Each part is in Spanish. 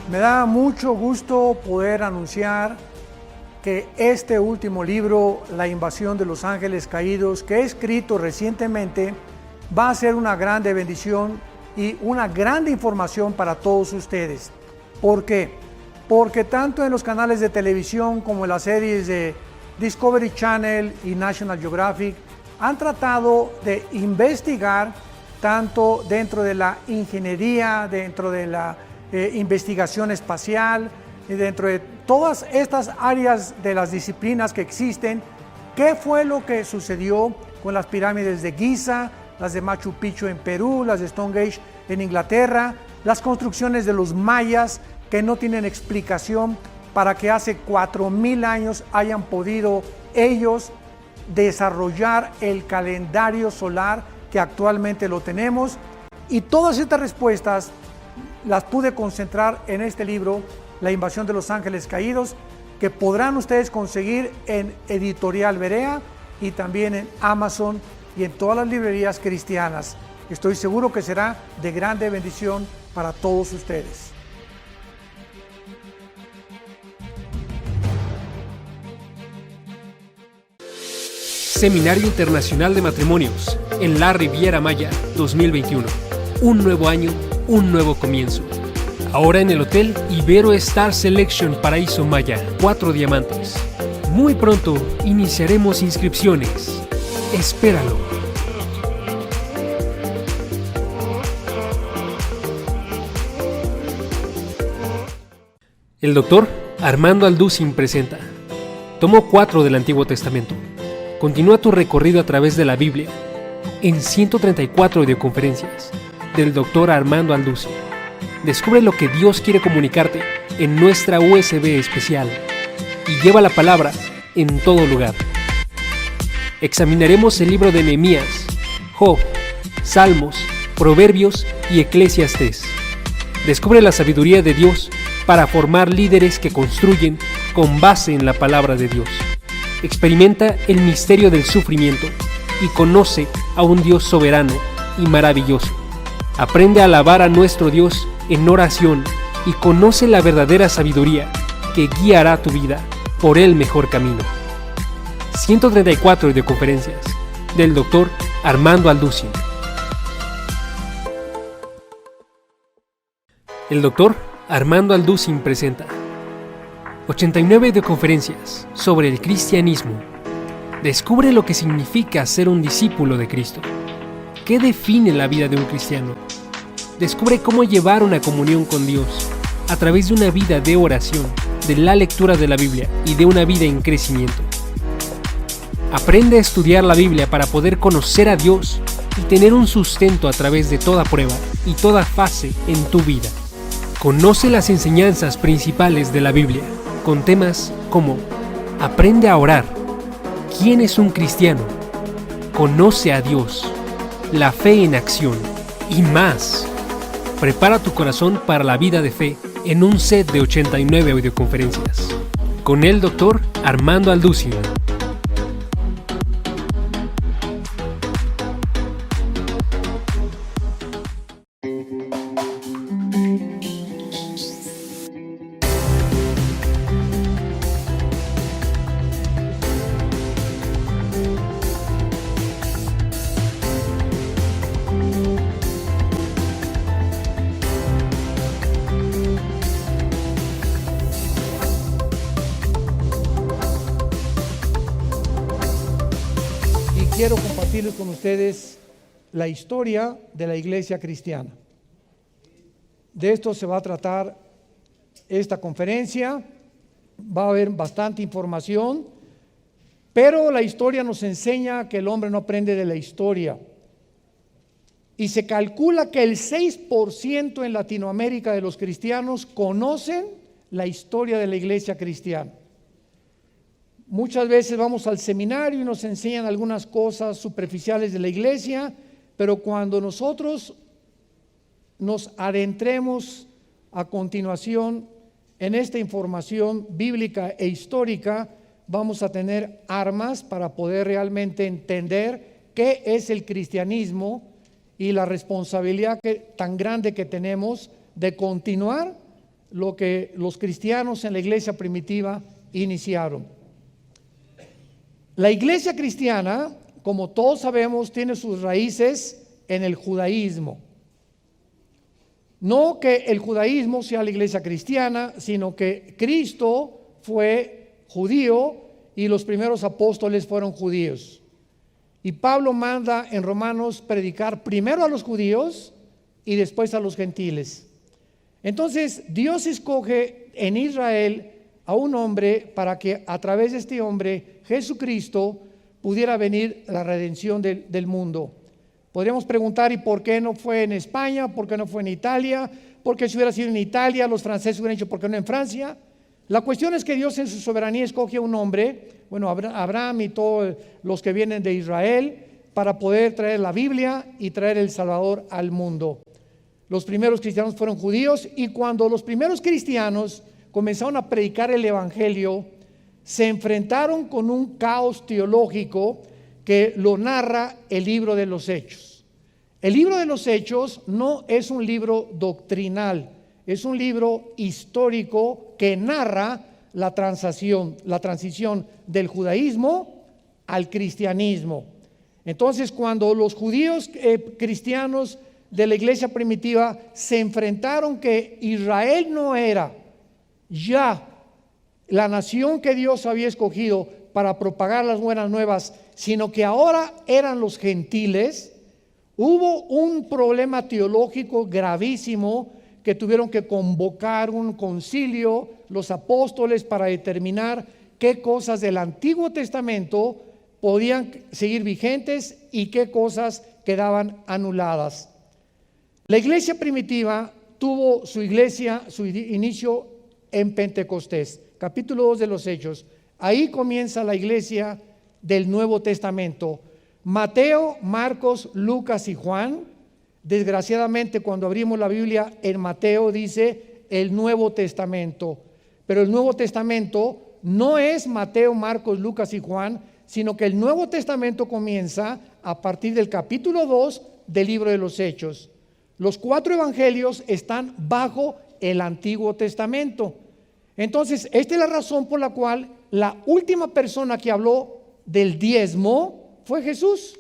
Me da mucho gusto poder anunciar que este último libro, La invasión de los ángeles caídos, que he escrito recientemente, va a ser una grande bendición y una grande información para todos ustedes. ¿Por qué? Porque tanto en los canales de televisión como en las series de Discovery Channel y National Geographic han tratado de investigar tanto dentro de la ingeniería, dentro de la investigación espacial, y dentro de todas estas áreas de las disciplinas que existen, qué fue lo que sucedió con las pirámides de Giza, las de Machu Picchu en Perú, las de Stonehenge en Inglaterra, las construcciones de los mayas que no tienen explicación para que hace 4000 años hayan podido ellos desarrollar el calendario solar que actualmente lo tenemos. Y todas estas respuestas las pude concentrar en este libro, La invasión de los ángeles caídos, que podrán ustedes conseguir en Editorial Berea y también en Amazon y en todas las librerías cristianas. Estoy seguro que será de grande bendición para todos ustedes. Seminario Internacional de Matrimonios en la Riviera Maya 2021. Un nuevo año, un nuevo comienzo. Ahora en el Hotel Ibero Star Selection Paraíso Maya, 4 diamantes. Muy pronto iniciaremos inscripciones. Espéralo. El doctor Armando Alducin presenta Tomo 4 del Antiguo Testamento. Continúa tu recorrido a través de la Biblia en 134 videoconferencias del doctor Armando Alducin. Descubre lo que Dios quiere comunicarte en nuestra USB especial y lleva la palabra en todo lugar. Examinaremos el libro de Nehemías, Job, Salmos, Proverbios y Eclesiastés. Descubre la sabiduría de Dios para formar líderes que construyen con base en la palabra de Dios. Experimenta el misterio del sufrimiento y conoce a un Dios soberano y maravilloso. Aprende a alabar a nuestro Dios en oración y conoce la verdadera sabiduría que guiará tu vida por el mejor camino. 134 videoconferencias del Dr. Armando Alducin. El Dr. Armando Alducin presenta 89 videoconferencias sobre el cristianismo. Descubre lo que significa ser un discípulo de Cristo. ¿Qué define la vida de un cristiano? Descubre cómo llevar una comunión con Dios a través de una vida de oración, de la lectura de la Biblia y de una vida en crecimiento. Aprende a estudiar la Biblia para poder conocer a Dios y tener un sustento a través de toda prueba y toda fase en tu vida. Conoce las enseñanzas principales de la Biblia con temas como Aprende a orar, ¿quién es un cristiano? Conoce a Dios, la fe en acción y más. Prepara tu corazón para la vida de fe en un set de 89 videoconferencias. Con el Dr. Armando Alducin. Quiero compartirles con ustedes la historia de la iglesia cristiana. De esto se va a tratar esta conferencia. Va a haber bastante información, pero la historia nos enseña que el hombre no aprende de la historia. Y se calcula que el 6% en Latinoamérica de los cristianos conocen la historia de la iglesia cristiana. Muchas veces vamos al seminario y nos enseñan algunas cosas superficiales de la iglesia, pero cuando nosotros nos adentremos a continuación en esta información bíblica e histórica, vamos a tener armas para poder realmente entender qué es el cristianismo y la responsabilidad tan grande que tenemos de continuar lo que los cristianos en la iglesia primitiva iniciaron. La iglesia cristiana, como todos sabemos, tiene sus raíces en el judaísmo. No que el judaísmo sea la iglesia cristiana, sino que Cristo fue judío y los primeros apóstoles fueron judíos. Y Pablo manda en Romanos predicar primero a los judíos y después a los gentiles. Entonces Dios escoge en Israel a un hombre para que a través de este hombre, Jesucristo, pudiera venir la redención del mundo. Podríamos preguntar, ¿y por qué no fue en España? ¿Por qué no fue en Italia? Porque si hubiera sido en Italia, los franceses hubieran dicho, ¿por qué no en Francia? La cuestión es que Dios en su soberanía escoge a un hombre, bueno, Abraham y todos los que vienen de Israel, para poder traer la Biblia y traer el Salvador al mundo. Los primeros cristianos fueron judíos, y cuando los primeros cristianos comenzaron a predicar el evangelio, se enfrentaron con un caos teológico que lo narra el libro de los Hechos. El libro de los Hechos no es un libro doctrinal, es un libro histórico que narra la transición del judaísmo al cristianismo. Entonces, cuando los judíos cristianos de la iglesia primitiva se enfrentaron que Israel no era ya la nación que Dios había escogido para propagar las buenas nuevas, sino que ahora eran los gentiles, hubo un problema teológico gravísimo que tuvieron que convocar un concilio, los apóstoles, para determinar qué cosas del Antiguo Testamento podían seguir vigentes y qué cosas quedaban anuladas. La iglesia primitiva tuvo su inicio en Pentecostés, capítulo 2 de los Hechos. Ahí comienza la iglesia del Nuevo Testamento. Mateo, Marcos, Lucas y Juan. Desgraciadamente, cuando abrimos la Biblia en Mateo dice el Nuevo Testamento, pero el Nuevo Testamento no es Mateo, Marcos, Lucas y Juan, sino que el Nuevo Testamento comienza a partir del capítulo 2 del libro de los Hechos. Los 4 evangelios están bajo el Antiguo Testamento. Entonces, esta es la razón por la cual la última persona que habló del diezmo fue Jesús.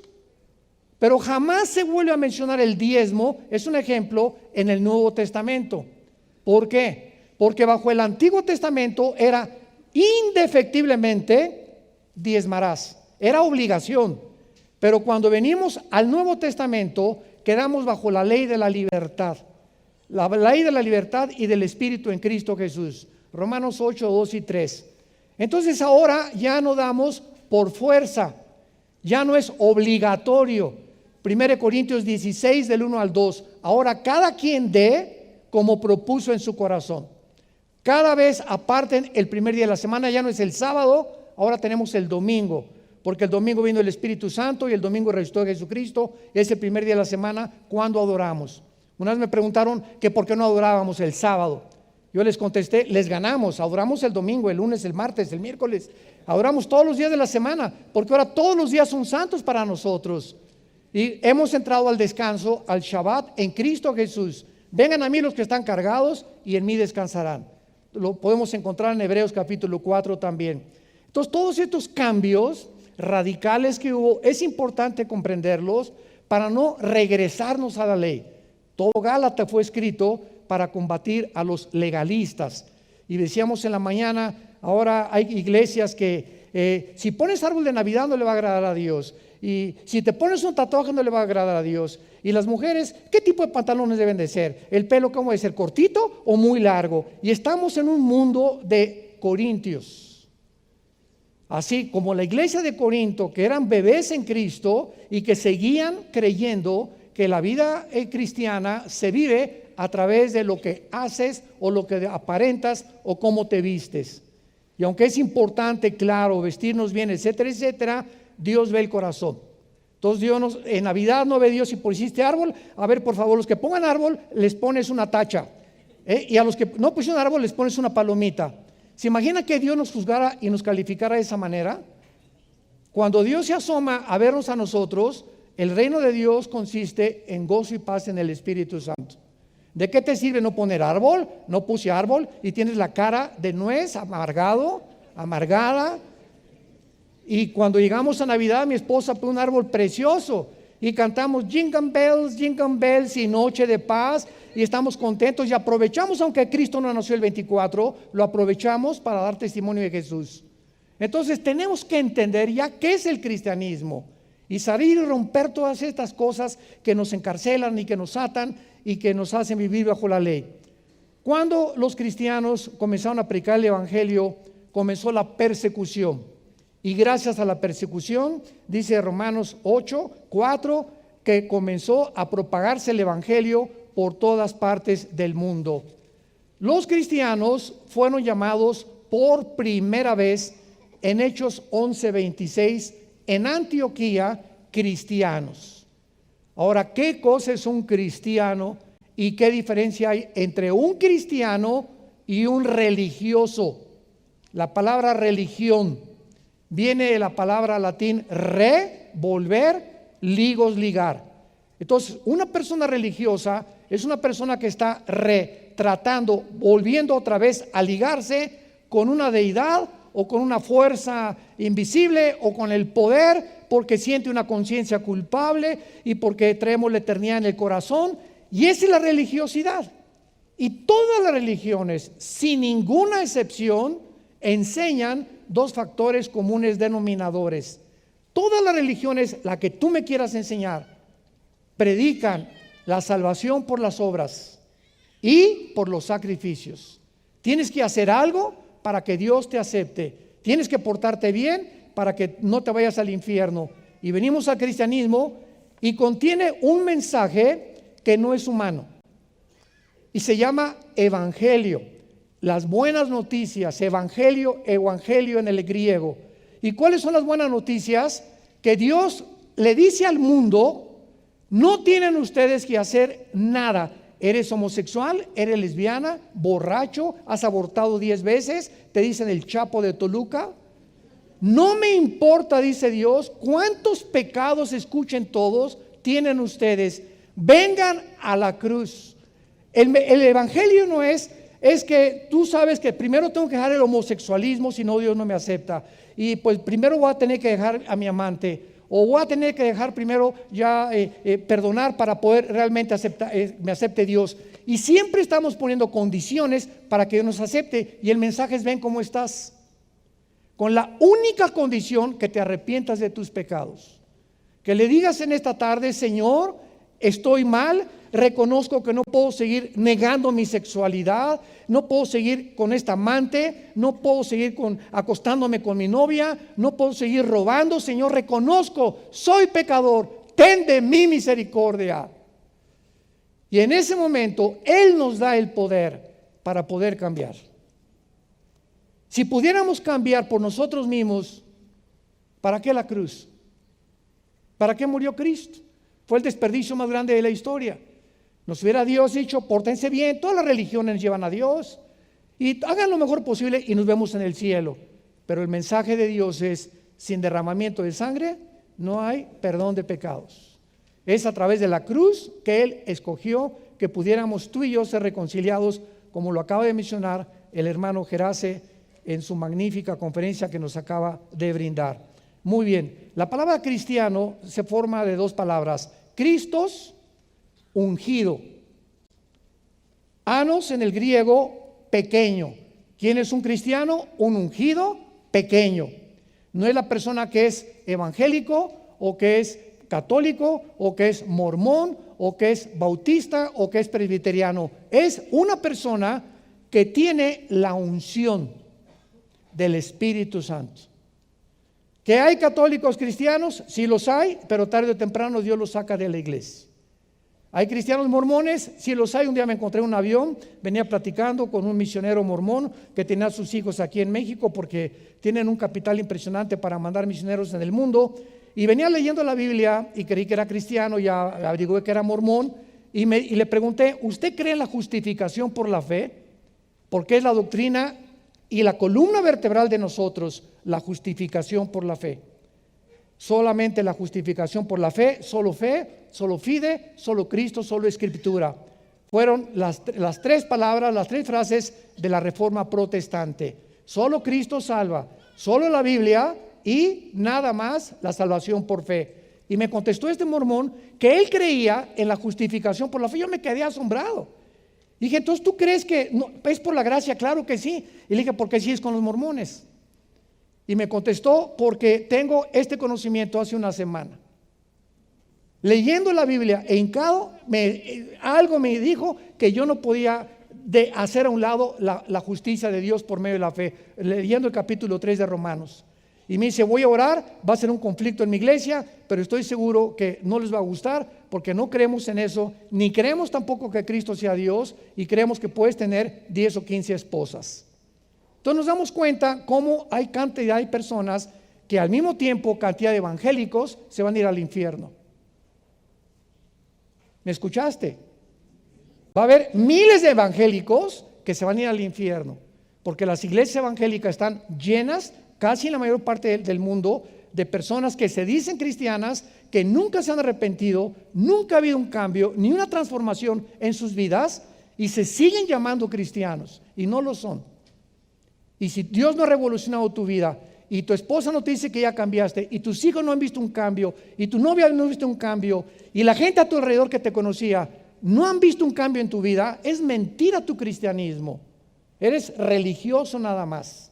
Pero jamás se vuelve a mencionar el diezmo, es un ejemplo, en el Nuevo Testamento. ¿Por qué? Porque bajo el Antiguo Testamento era indefectiblemente diezmarás, era obligación. Pero cuando venimos al Nuevo Testamento, quedamos bajo la ley de la libertad. La ley de la libertad y del Espíritu en Cristo Jesús. Romanos 8, 2 y 3. Entonces ahora ya no damos por fuerza, ya no es obligatorio. 1 Corintios 16 del 1 al 2. Ahora cada quien dé como propuso en su corazón. Cada vez aparten el primer día de la semana, ya no es el sábado, ahora tenemos el domingo, porque el domingo vino el Espíritu Santo y el domingo resucitó Jesucristo, es el primer día de la semana cuando adoramos. Una vez me preguntaron que por qué no adorábamos el sábado. Yo les contesté, les ganamos, adoramos el domingo, el lunes, el martes, el miércoles, adoramos todos los días de la semana, porque ahora todos los días son santos para nosotros. Y hemos entrado al descanso, al Shabbat, en Cristo Jesús. Vengan a mí los que están cargados y en mí descansarán. Lo podemos encontrar en Hebreos capítulo 4 también. Entonces, todos estos cambios radicales que hubo, es importante comprenderlos para no regresarnos a la ley. Todo Gálatas fue escrito para combatir a los legalistas. Y decíamos en la mañana, ahora hay iglesias que si pones árbol de Navidad no le va a agradar a Dios. Y si te pones un tatuaje no le va a agradar a Dios. Y las mujeres, ¿qué tipo de pantalones deben de ser? ¿El pelo cómo debe ser? ¿Cortito o muy largo? Y estamos en un mundo de corintios. Así como la iglesia de Corinto, que eran bebés en Cristo y que seguían creyendo que la vida cristiana se vive a través de lo que haces o lo que aparentas o cómo te vistes. Y aunque es importante, claro, vestirnos bien, etcétera, etcétera, Dios ve el corazón. Entonces Dios en Navidad no ve Dios si pusiste árbol. A ver, por favor, los que pongan árbol les pones una tacha, y a los que no pusieron árbol les pones una palomita. ¿Se imagina que Dios nos juzgara y nos calificara de esa manera? Cuando Dios se asoma a vernos a nosotros, el reino de Dios consiste en gozo y paz en el Espíritu Santo. ¿De qué te sirve no poner árbol? No puse árbol y tienes la cara de nuez, amargada. Y cuando llegamos a Navidad, mi esposa pone un árbol precioso y cantamos Jingle Bells y Noche de Paz y estamos contentos y aprovechamos, aunque Cristo no nació el 24, lo aprovechamos para dar testimonio de Jesús. Entonces tenemos que entender ya qué es el cristianismo y salir y romper todas estas cosas que nos encarcelan y que nos atan y que nos hacen vivir bajo la ley. Cuando los cristianos comenzaron a predicar el evangelio, comenzó la persecución. Y gracias a la persecución, dice Romanos 8:4, que comenzó a propagarse el evangelio por todas partes del mundo. Los cristianos fueron llamados por primera vez en Hechos 11:26 en Antioquía cristianos. Ahora, ¿qué cosa es un cristiano y qué diferencia hay entre un cristiano y un religioso? La palabra religión viene de la palabra latín volver, ligos, ligar. Entonces, una persona religiosa es una persona que está volviendo otra vez a ligarse con una deidad o con una fuerza invisible o con el poder, porque siente una conciencia culpable y porque traemos la eternidad en el corazón. Y esa es la religiosidad. Y todas las religiones, sin ninguna excepción, enseñan dos factores comunes denominadores. Todas las religiones, la que tú me quieras enseñar, predican la salvación por las obras y por los sacrificios. Tienes que hacer algo para que Dios te acepte. Tienes que portarte bien para que no te vayas al infierno. Y venimos al cristianismo y contiene un mensaje que no es humano y se llama evangelio. Las buenas noticias, evangelio en el griego. ¿Y cuáles son las buenas noticias? Que Dios le dice al mundo: no tienen ustedes que hacer nada. Eres homosexual, eres lesbiana, borracho, has abortado 10 veces, te dicen el Chapo de Toluca. No me importa, dice Dios, cuántos pecados, escuchen todos, tienen ustedes. Vengan a la cruz. El evangelio no es que tú sabes que primero tengo que dejar el homosexualismo, si no Dios no me acepta. Y pues primero voy a tener que dejar a mi amante. O voy a tener que dejar primero ya perdonar para poder realmente me acepte Dios. Y siempre estamos poniendo condiciones para que nos acepte. Y el mensaje es: ven cómo estás. Con la única condición que te arrepientas de tus pecados. Que le digas en esta tarde: Señor, estoy mal, reconozco que no puedo seguir negando mi sexualidad, no puedo seguir con esta amante, no puedo seguir acostándome con mi novia, no puedo seguir robando. Señor, reconozco, soy pecador, ten de mí misericordia. Y en ese momento Él nos da el poder para poder cambiar. Si pudiéramos cambiar por nosotros mismos, ¿para qué la cruz? ¿Para qué murió Cristo? Fue el desperdicio más grande de la historia. Nos hubiera Dios dicho: pórtense bien, todas las religiones llevan a Dios y hagan lo mejor posible y nos vemos en el cielo. Pero el mensaje de Dios es: sin derramamiento de sangre no hay perdón de pecados. Es a través de la cruz que Él escogió que pudiéramos tú y yo ser reconciliados, como lo acaba de mencionar el hermano Gerace en su magnífica conferencia que nos acaba de brindar. Muy bien, la palabra cristiano se forma de dos palabras: Christos, ungido. Anos en el griego, pequeño. ¿Quién es un cristiano? Un ungido pequeño. No es la persona que es evangélico o que es católico o que es mormón o que es bautista o que es presbiteriano. Es una persona que tiene la unción del Espíritu Santo. ¿Que hay católicos cristianos? Sí los hay, pero tarde o temprano Dios los saca de la iglesia. ¿Hay cristianos mormones? Sí los hay. Un día me encontré en un avión, venía platicando con un misionero mormón que tenía a sus hijos aquí en México porque tienen un capital impresionante para mandar misioneros en el mundo, y venía leyendo la Biblia y creí que era cristiano, ya averigué que era mormón y le pregunté: ¿usted cree en la justificación por la fe? Porque es la doctrina y la columna vertebral de nosotros, la justificación por la fe. Solamente la justificación por la fe, solo fide, solo Cristo, solo Escritura. fueron las tres palabras, las tres frases de la Reforma Protestante. Solo Cristo salva, solo la Biblia y nada más la salvación por fe. Y me contestó este mormón que él creía en la justificación por la fe. Yo me quedé asombrado. Dije, entonces, ¿tú crees que no, es por la gracia? Claro que sí. Y le dije, ¿por qué sí es con los mormones? Y me contestó, porque tengo este conocimiento hace una semana. Leyendo la Biblia e hincado, algo me dijo que yo no podía hacer a un lado la justicia de Dios por medio de la fe. Leyendo el capítulo 3 de Romanos. Y me dice, voy a orar, va a ser un conflicto en mi iglesia, pero estoy seguro que no les va a gustar porque no creemos en eso, ni creemos tampoco que Cristo sea Dios y creemos que puedes tener 10 o 15 esposas. Entonces nos damos cuenta cómo hay cantidad de personas que al mismo tiempo, cantidad de evangélicos, se van a ir al infierno. ¿Me escuchaste? Va a haber miles de evangélicos que se van a ir al infierno porque las iglesias evangélicas están llenas, casi en la mayor parte del mundo, de personas que se dicen cristianas, que nunca se han arrepentido, nunca ha habido un cambio, ni una transformación en sus vidas, y se siguen llamando cristianos, y no lo son. Y si Dios no ha revolucionado tu vida, y tu esposa no te dice que ya cambiaste, y tus hijos no han visto un cambio, y tu novia no ha visto un cambio, y la gente a tu alrededor que te conocía no han visto un cambio en tu vida, es mentira tu cristianismo. Eres religioso nada más.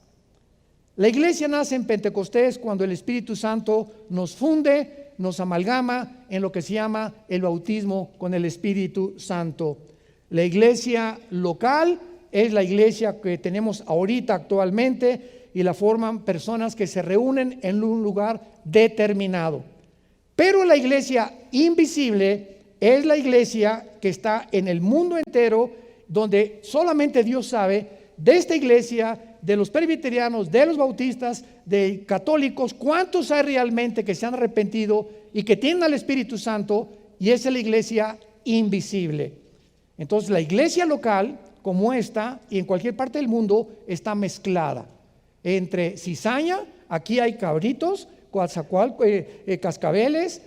La iglesia nace en Pentecostés cuando el Espíritu Santo nos funde, nos amalgama en lo que se llama el bautismo con el Espíritu Santo. La iglesia local es la iglesia que tenemos ahorita actualmente y la forman personas que se reúnen en un lugar determinado. Pero la iglesia invisible es la iglesia que está en el mundo entero, donde solamente Dios sabe. De esta iglesia, de los presbiterianos, de los bautistas, de católicos, ¿cuántos hay realmente que se han arrepentido y que tienen al Espíritu Santo? Y esa es la iglesia invisible. Entonces la iglesia local, como esta, y en cualquier parte del mundo, está mezclada. Entre cizaña, aquí hay cabritos, cascabeles,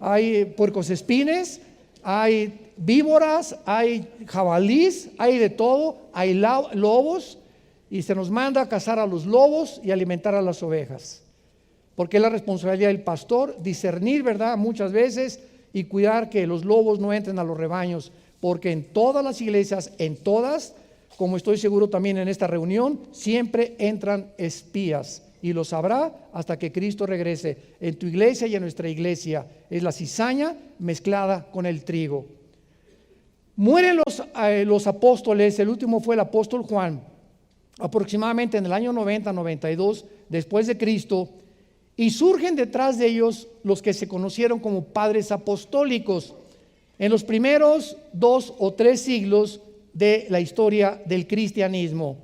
hay puercoespines, hay víboras, hay jabalís, hay de todo, hay lobos, y se nos manda a cazar a los lobos y alimentar a las ovejas, porque es la responsabilidad del pastor discernir, ¿verdad?, muchas veces, y cuidar que los lobos no entren a los rebaños, porque en todas las iglesias, en todas, como estoy seguro también en esta reunión, siempre entran espías, y lo sabrá hasta que Cristo regrese. En tu iglesia y en nuestra iglesia es la cizaña mezclada con el trigo. Mueren los apóstoles. El último fue el apóstol Juan, aproximadamente en el año 90-92 después de Cristo, y surgen detrás de ellos los que se conocieron como padres apostólicos en los primeros 2 o 3 siglos de la historia del cristianismo.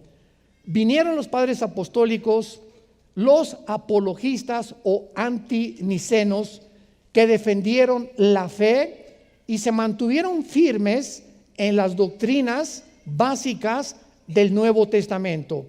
Vinieron los padres apostólicos, los apologistas o antinicenos, que defendieron la fe y se mantuvieron firmes en las doctrinas básicas del Nuevo Testamento.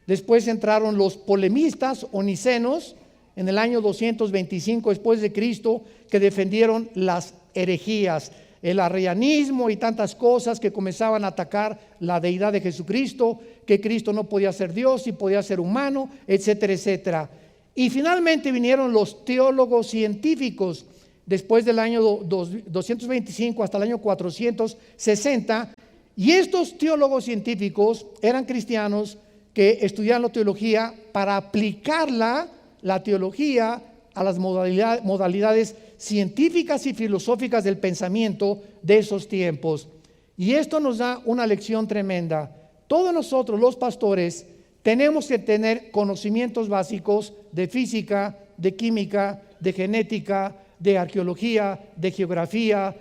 Después entraron los polemistas o nicenos en el año 225 después de Cristo, que defendieron las herejías, el arrianismo y tantas cosas que comenzaban a atacar la deidad de Jesucristo, que Cristo no podía ser Dios y podía ser humano, etcétera, etcétera. Y finalmente vinieron los teólogos científicos después del año 225 hasta el año 460, y estos teólogos científicos eran cristianos que estudiaban la teología para aplicarla, la teología, a las modalidades científicas y filosóficas del pensamiento de esos tiempos. Y esto nos da una lección tremenda. Todos nosotros, los pastores, tenemos que tener conocimientos básicos de física, de química, de genética, de arqueología, de geografía,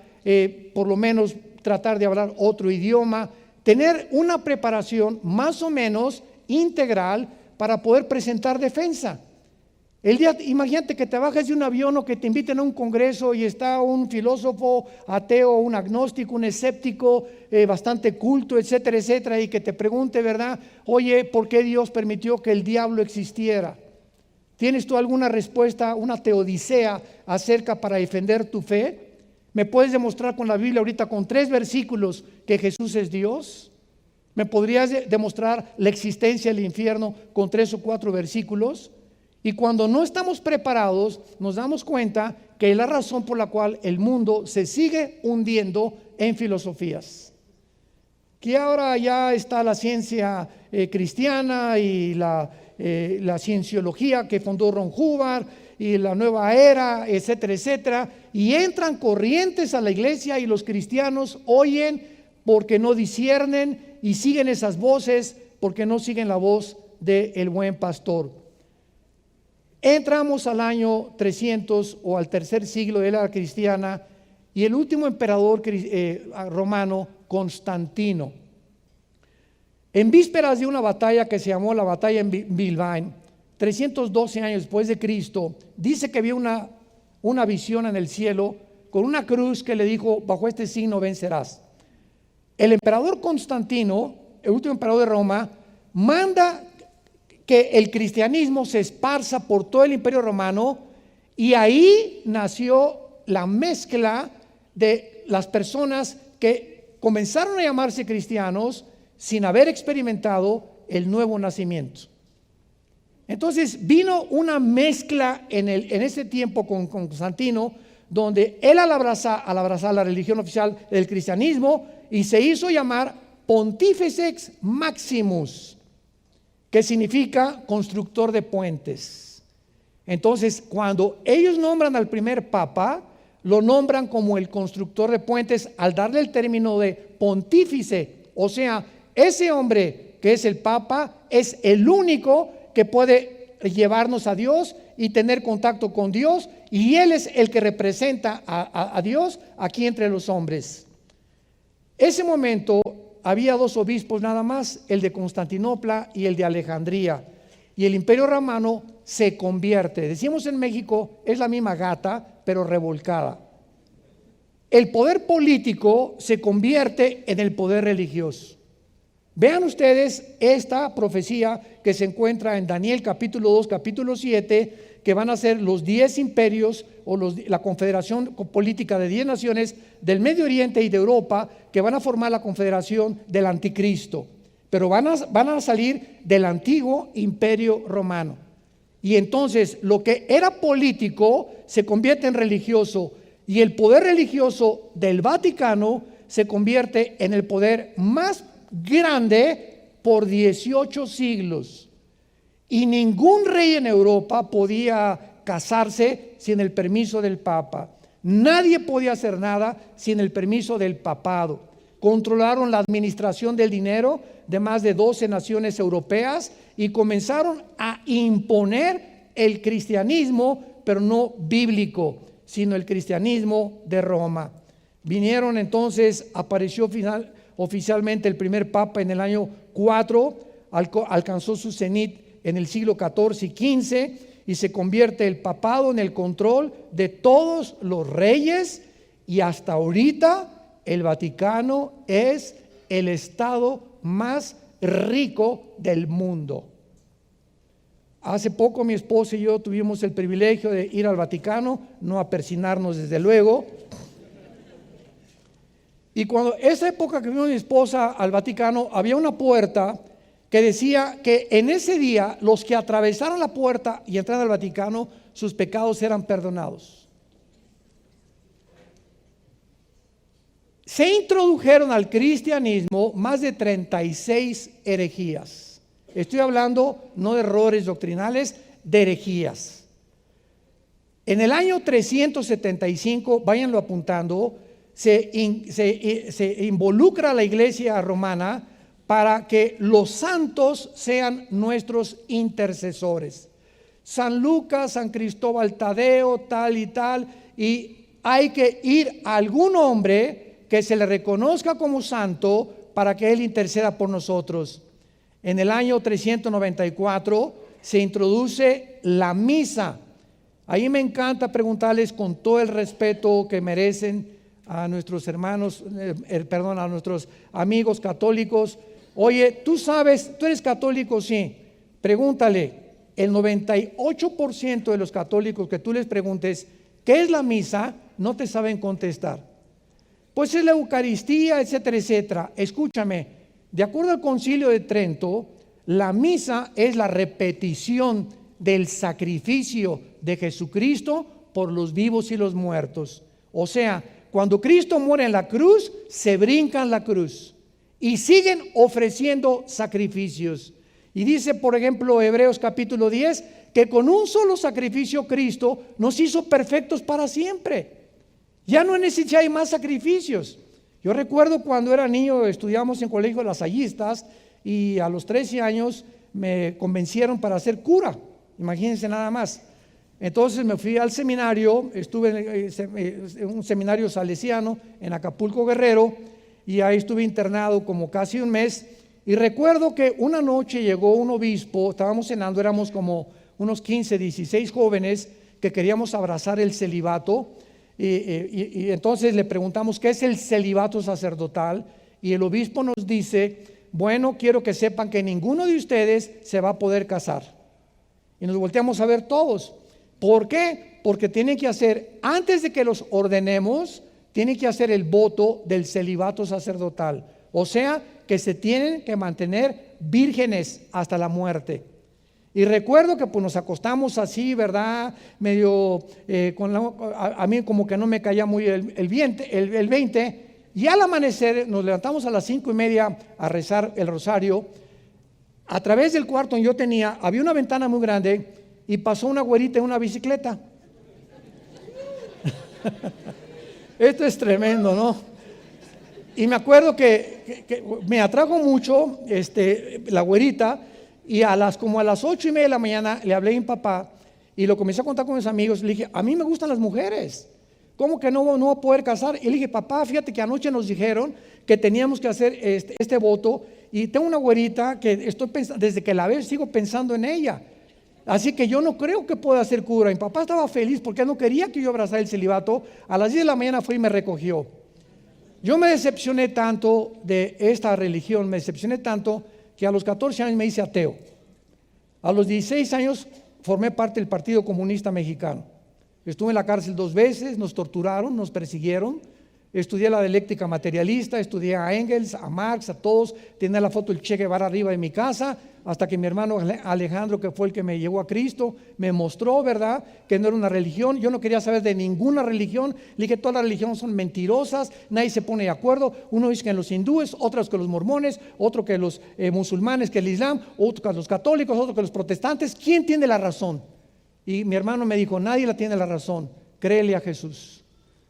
por lo menos tratar de hablar otro idioma, tener una preparación más o menos integral para poder presentar defensa. Imagínate que te bajes de un avión o que te inviten a un congreso y está un filósofo ateo, un agnóstico, un escéptico, bastante culto, etcétera, etcétera, y que te pregunte, ¿verdad? Oye, ¿por qué Dios permitió que el diablo existiera? ¿Tienes tú alguna respuesta, una teodicea acerca para defender tu fe? ¿Me puedes demostrar con la Biblia ahorita con 3 versículos que Jesús es Dios? ¿Me podrías demostrar la existencia del infierno con 3 o 4 versículos? Y cuando no estamos preparados, nos damos cuenta que es la razón por la cual el mundo se sigue hundiendo en filosofías. Que ahora ya está la ciencia cristiana y la cienciología que fundó Ron Hubbard y la nueva era, etcétera, etcétera. Y entran corrientes a la iglesia y los cristianos oyen porque no disciernen y siguen esas voces porque no siguen la voz del buen pastor. Entramos al año 300 o al tercer siglo de la era cristiana y el último emperador romano, Constantino, en vísperas de una batalla que se llamó la batalla en Bilbaín, 312 años después de Cristo, dice que vio una visión en el cielo con una cruz que le dijo: bajo este signo vencerás. El emperador Constantino, el último emperador de Roma, manda que el cristianismo se esparza por todo el imperio romano, y ahí nació la mezcla de las personas que comenzaron a llamarse cristianos sin haber experimentado el nuevo nacimiento. Entonces vino una mezcla en ese tiempo con Constantino, donde él al abrazar la religión oficial del cristianismo, y se hizo llamar Pontifex Maximus, que significa constructor de puentes. Entonces, cuando ellos nombran al primer papa, lo nombran como el constructor de puentes al darle el término de pontífice. O sea, ese hombre que es el papa es el único que puede llevarnos a Dios y tener contacto con Dios, y él es el que representa a Dios aquí entre los hombres. Ese momento había 2 obispos nada más, el de Constantinopla y el de Alejandría, y el imperio romano se convierte, decimos en México, es la misma gata pero revolcada. El poder político se convierte en el poder religioso. Vean ustedes esta profecía que se encuentra en Daniel capítulo 2, capítulo 7, que van a ser los 10 imperios o la confederación política de 10 naciones del Medio Oriente y de Europa, que van a formar la confederación del anticristo, pero van a salir del antiguo imperio romano. Y entonces lo que era político se convierte en religioso, y el poder religioso del Vaticano se convierte en el poder más grande por 18 siglos. Y ningún rey en Europa podía casarse sin el permiso del Papa. Nadie podía hacer nada sin el permiso del papado. Controlaron la administración del dinero de más de 12 naciones europeas y comenzaron a imponer el cristianismo, pero no bíblico, sino el cristianismo de Roma. Vinieron entonces, apareció oficialmente el primer papa en el año 4, alcanzó su cenit en el siglo XIV y XV, y se convierte el papado en el control de todos los reyes, y hasta ahorita el Vaticano es el estado más rico del mundo. Hace poco mi esposa y yo tuvimos el privilegio de ir al Vaticano, no a persinarnos desde luego. Y cuando esa época que vino mi esposa al Vaticano, había una puerta que decía que en ese día los que atravesaron la puerta y entraron al Vaticano, sus pecados eran perdonados. Se introdujeron al cristianismo más de 36 herejías. Estoy hablando no de errores doctrinales, de herejías. En el año 375, váyanlo apuntando, se involucra a la iglesia romana para que los santos sean nuestros intercesores. San Lucas, San Cristóbal Tadeo, tal y tal, y hay que ir a algún hombre que se le reconozca como santo para que él interceda por nosotros. En el año 394 se introduce la misa. Ahí me encanta preguntarles con todo el respeto que merecen a nuestros hermanos, a nuestros amigos católicos. Oye, tú sabes, tú eres católico, sí. Pregúntale, el 98% de los católicos que tú les preguntes, ¿qué es la misa? No te saben contestar. pues es la Eucaristía, etcétera, etcétera. Escúchame, de acuerdo al Concilio de Trento, la misa es la repetición del sacrificio de Jesucristo por los vivos y los muertos. O sea, cuando Cristo muere en la cruz, se brincan la cruz y siguen ofreciendo sacrificios. Y dice, por ejemplo, Hebreos capítulo 10, que con un solo sacrificio Cristo nos hizo perfectos para siempre. Ya no hay más sacrificios. Yo recuerdo cuando era niño, estudiamos en colegio de lasallistas y a los 13 años me convencieron para ser cura. Imagínense nada más. Entonces me fui al seminario, estuve en un seminario salesiano en Acapulco, Guerrero, y ahí estuve internado como casi un mes. Y recuerdo que una noche llegó un obispo, estábamos cenando, éramos como unos 15, 16 jóvenes que queríamos abrazar el celibato. Y entonces le preguntamos qué es el celibato sacerdotal, y el obispo nos dice: bueno, quiero que sepan que ninguno de ustedes se va a poder casar. Y nos volteamos a ver todos. ¿Por qué? Porque tienen que hacer, antes de que los ordenemos, tienen que hacer el voto del celibato sacerdotal. O sea, que se tienen que mantener vírgenes hasta la muerte. Y recuerdo que pues nos acostamos así, ¿verdad? Medio, a mí como que no me caía muy el 20, y al amanecer nos levantamos a las 5:30 a rezar el rosario. A través del cuarto donde yo tenía, había una ventana muy grande y pasó una güerita en una bicicleta. Esto es tremendo, ¿no? Y me acuerdo que me atrajo mucho la güerita. Y como a las 8:30 de la mañana le hablé a mi papá y lo comencé a contar con mis amigos. Le dije: a mí me gustan las mujeres, ¿cómo que no voy a poder casar? Y le dije: papá, fíjate que anoche nos dijeron que teníamos que hacer este voto, y tengo una güerita que estoy pensando, desde que la veo sigo pensando en ella, así que yo no creo que pueda ser cura. Mi papá estaba feliz porque no quería que yo abrazara el celibato. A las 10 de la mañana fue y me recogió. Yo me decepcioné tanto de esta religión, me decepcioné tanto que a los 14 años me hice ateo. A los 16 años formé parte del Partido Comunista Mexicano. Estuve en la cárcel 2 veces, nos torturaron, nos persiguieron. Estudié la dialéctica materialista, estudié a Engels, a Marx, a todos. Tenía la foto del Che Guevara arriba de mi casa, hasta que mi hermano Alejandro, que fue el que me llevó a Cristo, me mostró, ¿verdad?, que no era una religión. Yo no quería saber de ninguna religión. Le dije: todas las religiones son mentirosas, nadie se pone de acuerdo. Uno dice que los hindúes, otros que los mormones, otro que los musulmanes, que el islam, otro que los católicos, otro que los protestantes. ¿Quién tiene la razón? Y mi hermano me dijo: nadie la tiene la razón, créele a Jesús.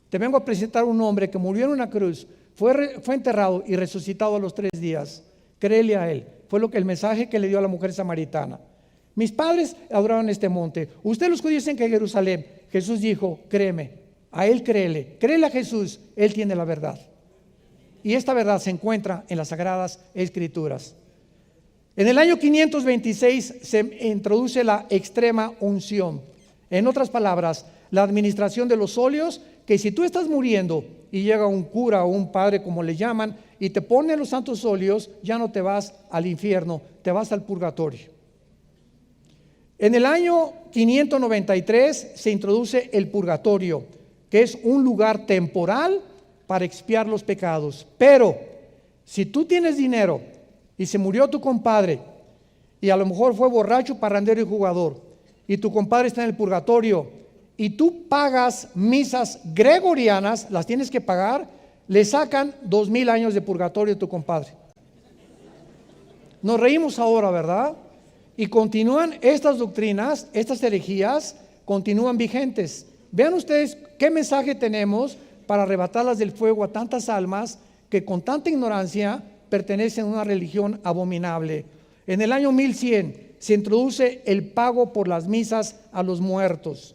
Te vengo a presentar un hombre que murió en una cruz, fue enterrado y resucitado a los 3 días. Créele a él. Fue el mensaje que le dio a la mujer samaritana. Mis padres adoraron este monte. Ustedes los judíos dicen que en Jerusalén. Jesús dijo: créeme, a él créele a Jesús, él tiene la verdad. Y esta verdad se encuentra en las Sagradas Escrituras. En el año 526 se introduce la extrema unción. En otras palabras, la administración de los óleos, que si tú estás muriendo y llega un cura o un padre, como le llaman, y te pone los santos óleos, ya no te vas al infierno, te vas al purgatorio. En el año 593 se introduce el purgatorio, que es un lugar temporal para expiar los pecados. Pero si tú tienes dinero y se murió tu compadre, y a lo mejor fue borracho, parrandero y jugador, y tu compadre está en el purgatorio, y tú pagas misas gregorianas, las tienes que pagar, le sacan 2000 años de purgatorio a tu compadre. Nos reímos ahora, ¿verdad? Y continúan estas doctrinas, estas herejías, continúan vigentes. Vean ustedes qué mensaje tenemos para arrebatarlas del fuego a tantas almas que con tanta ignorancia pertenecen a una religión abominable. En el año 1100 se introduce el pago por las misas a los muertos.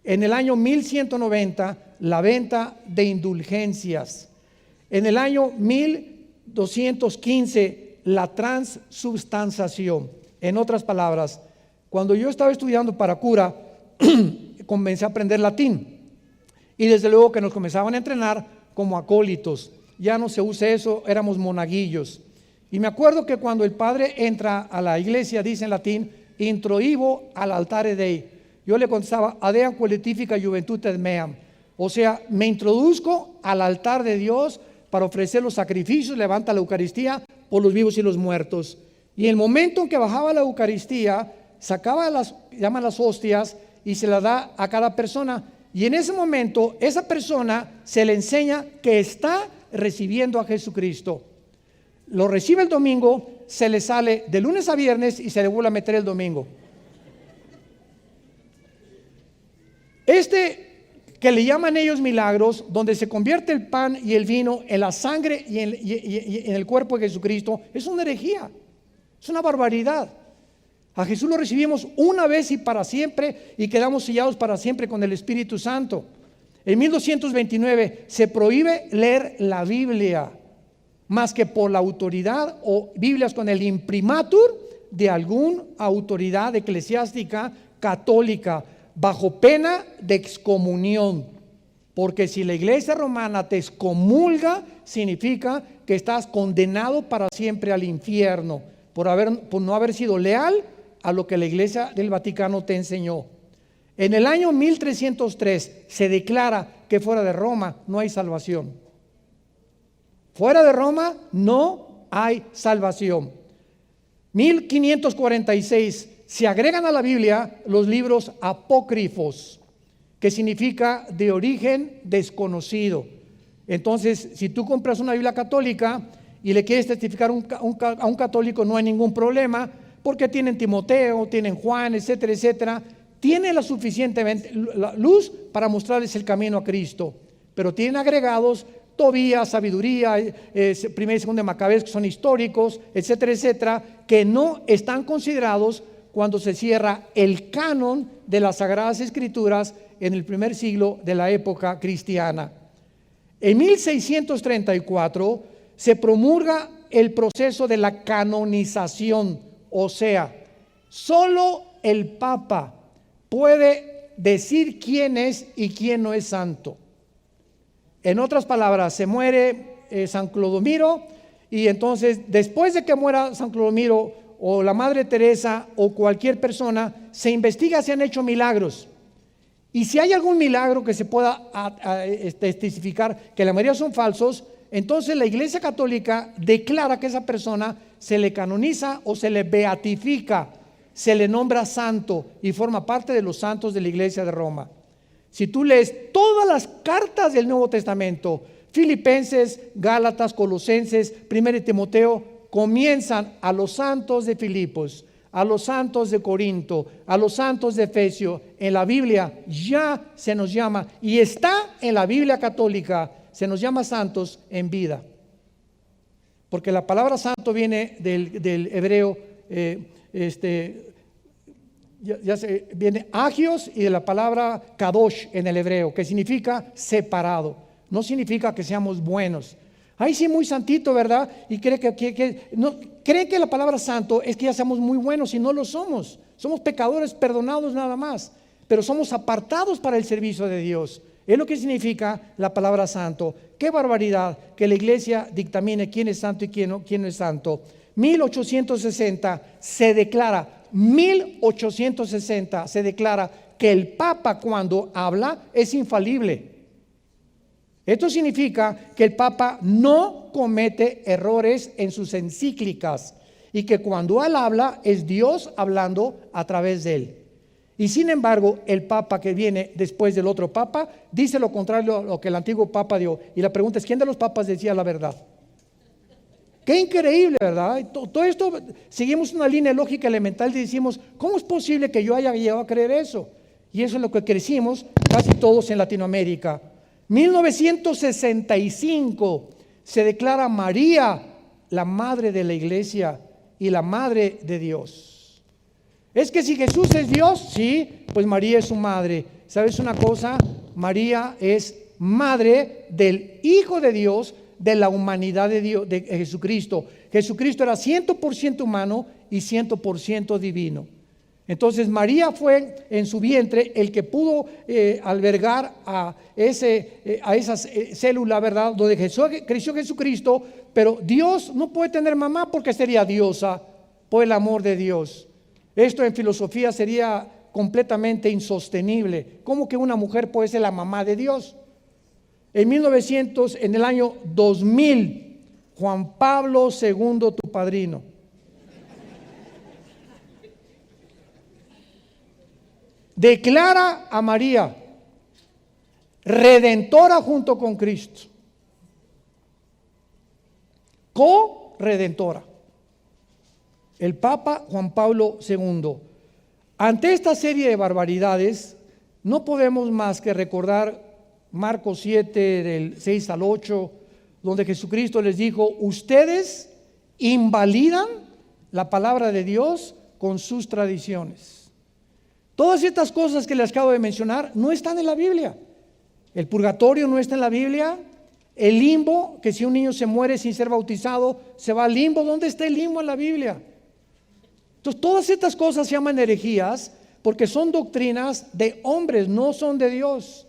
En el año 1190, la venta de indulgencias. En el año 1215, la transubstanciación. En otras palabras, cuando yo estaba estudiando para cura, comencé a aprender latín. Y desde luego que nos comenzaban a entrenar como acólitos. Ya no se usa eso, éramos monaguillos. Y me acuerdo que cuando el padre entra a la iglesia, dice en latín: introibo al altare Dei. Yo le contestaba: adeam qualifica juventutem meam. O sea, me introduzco al altar de Dios para ofrecer los sacrificios, levanta la Eucaristía por los vivos y los muertos. Y en el momento en que bajaba la Eucaristía, sacaba llaman las hostias y se las da a cada persona. Y en ese momento, esa persona se le enseña que está recibiendo a Jesucristo. Lo recibe el domingo, se le sale de lunes a viernes y se le vuelve a meter el domingo. Que le llaman ellos milagros, donde se convierte el pan y el vino en la sangre y en el cuerpo de Jesucristo, es una herejía, es una barbaridad. A Jesús lo recibimos una vez y para siempre y quedamos sellados para siempre con el Espíritu Santo. En 1229 se prohíbe leer la Biblia más que por la autoridad o Biblias con el imprimatur de alguna autoridad eclesiástica católica, bajo pena de excomunión, porque si la iglesia romana te excomulga, significa que estás condenado para siempre al infierno, por no haber sido leal a lo que la iglesia del Vaticano te enseñó. En el año 1303 se declara que fuera de Roma no hay salvación. Fuera de Roma no hay salvación. 1546 se agregan a la Biblia los libros apócrifos, que significa de origen desconocido. Entonces, si tú compras una Biblia católica y le quieres testificar a un católico, no hay ningún problema, porque tienen Timoteo, tienen Juan, etcétera, etcétera. Tienen la suficiente luz para mostrarles el camino a Cristo, pero tienen agregados Tobías, Sabiduría, Primera y Segunda de Macabeos, que son históricos, etcétera, etcétera, que no están considerados cuando se cierra el canon de las Sagradas Escrituras en el primer siglo de la época cristiana. En 1634 se promulga el proceso de la canonización, o sea, solo el Papa puede decir quién es y quién no es santo. En otras palabras, se muere San Clodomiro y entonces después de que muera San Clodomiro o la Madre Teresa o cualquier persona, se investiga si han hecho milagros. Y si hay algún milagro que se pueda testificar que la mayoría son falsos, entonces la Iglesia Católica declara que esa persona se le canoniza o se le beatifica, se le nombra santo y forma parte de los santos de la Iglesia de Roma. Si tú lees todas las cartas del Nuevo Testamento, Filipenses, Gálatas, Colosenses, 1 Timoteo, comienzan a los santos de Filipos, a los santos de Corinto, a los santos de Efesio. En la Biblia ya se nos llama, y está en la Biblia católica, se nos llama santos en vida. Porque la palabra santo viene del hebreo, viene agios y de la palabra kadosh en el hebreo, que significa separado. No significa que seamos buenos. Ay, sí, muy santito, ¿verdad? Y cree que la palabra santo es que ya seamos muy buenos y no lo somos. Somos pecadores perdonados nada más, pero somos apartados para el servicio de Dios. Es lo que significa la palabra santo. Qué barbaridad que la iglesia dictamine quién es santo y quién no es santo. 1860 se declara que el Papa cuando habla es infalible. Esto significa que el Papa no comete errores en sus encíclicas y que cuando él habla es Dios hablando a través de él. Y sin embargo, el Papa que viene después del otro Papa dice lo contrario a lo que el antiguo Papa dio. Y la pregunta es, ¿quién de los papas decía la verdad? Qué increíble, ¿verdad? Todo esto, seguimos una línea lógica elemental y decimos, ¿cómo es posible que yo haya llegado a creer eso? Y eso es lo que crecimos casi todos en Latinoamérica. 1965 se declara María la madre de la iglesia y la madre de Dios. Es que si Jesús es Dios, sí, pues María es su madre. ¿Sabes una cosa? María es madre del Hijo de Dios, de la humanidad de Dios, de Jesucristo. Jesucristo era 100% humano y 100% divino. Entonces María fue en su vientre el que pudo albergar a esa célula, ¿verdad? Donde creció Jesucristo, pero Dios no puede tener mamá porque sería diosa por el amor de Dios. Esto en filosofía sería completamente insostenible. ¿Cómo que una mujer puede ser la mamá de Dios? en el año 2000, Juan Pablo II, tu padrino. Declara a María redentora junto con Cristo. Co-redentora. El Papa Juan Pablo II. Ante esta serie de barbaridades, no podemos más que recordar Marcos 7, del 6 al 8, donde Jesucristo les dijo: ustedes invalidan la palabra de Dios con sus tradiciones. Todas estas cosas que les acabo de mencionar no están en la Biblia. El purgatorio no está en la Biblia. El limbo, que si un niño se muere sin ser bautizado, se va al limbo. ¿Dónde está el limbo en la Biblia? Entonces, todas estas cosas se llaman herejías porque son doctrinas de hombres, no son de Dios.